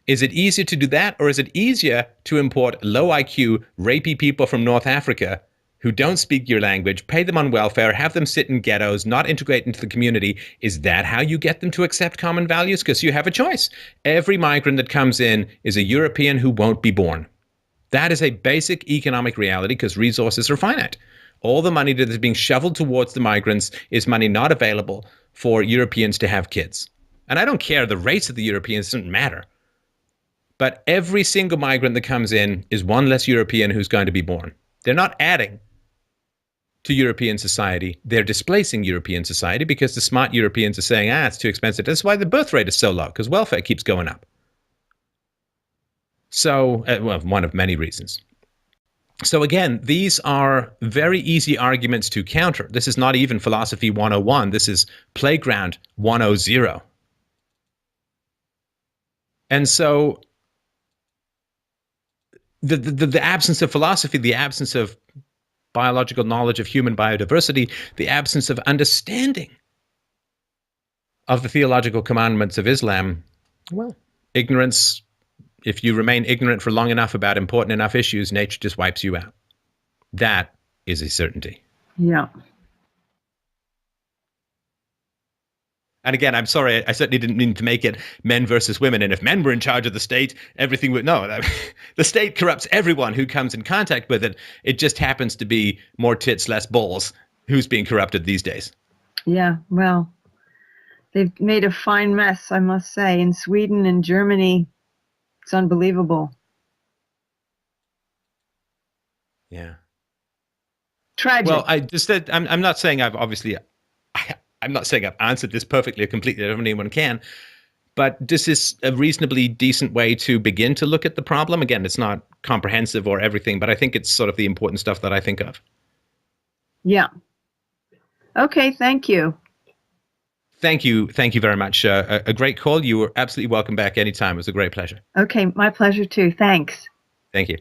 Is it easier to do that, or is it easier to import low IQ, rapey people from North Africa who don't speak your language, pay them on welfare, have them sit in ghettos, not integrate into the community? Is that how you get them to accept common values? Because you have a choice. Every migrant that comes in is a European who won't be born. That is a basic economic reality because resources are finite. All the money that is being shoveled towards the migrants is money not available for Europeans to have kids. And I don't care, the race of the Europeans doesn't matter. But every single migrant that comes in is one less European who's going to be born. They're not adding to European society. They're displacing European society because the smart Europeans are saying, it's too expensive. That's why the birth rate is so low, because welfare keeps going up. So, one of many reasons. So again, these are very easy arguments to counter. This is not even philosophy 101. This is playground 100. And so the absence of philosophy, the absence of biological knowledge of human biodiversity, the absence of understanding of the theological commandments of Islam, well, ignorance, if you remain ignorant for long enough about important enough issues, nature just wipes you out. That is a certainty. Yeah. And again, I'm sorry, I certainly didn't mean to make it men versus women. And if men were in charge of the state, everything would... No, the state corrupts everyone who comes in contact with it. It just happens to be more tits, less balls who's being corrupted these days. Yeah, well, they've made a fine mess, I must say. In Sweden and Germany, it's unbelievable. Yeah. Tragic. Well, I'm not saying I'm not saying I've answered this perfectly or completely. I don't think anyone can. But this is a reasonably decent way to begin to look at the problem. Again, it's not comprehensive or everything, but I think it's sort of the important stuff that I think of. Yeah. Okay, thank you. Thank you very much. A great call. You were absolutely welcome back anytime. It was a great pleasure. Okay, my pleasure too. Thanks. Thank you.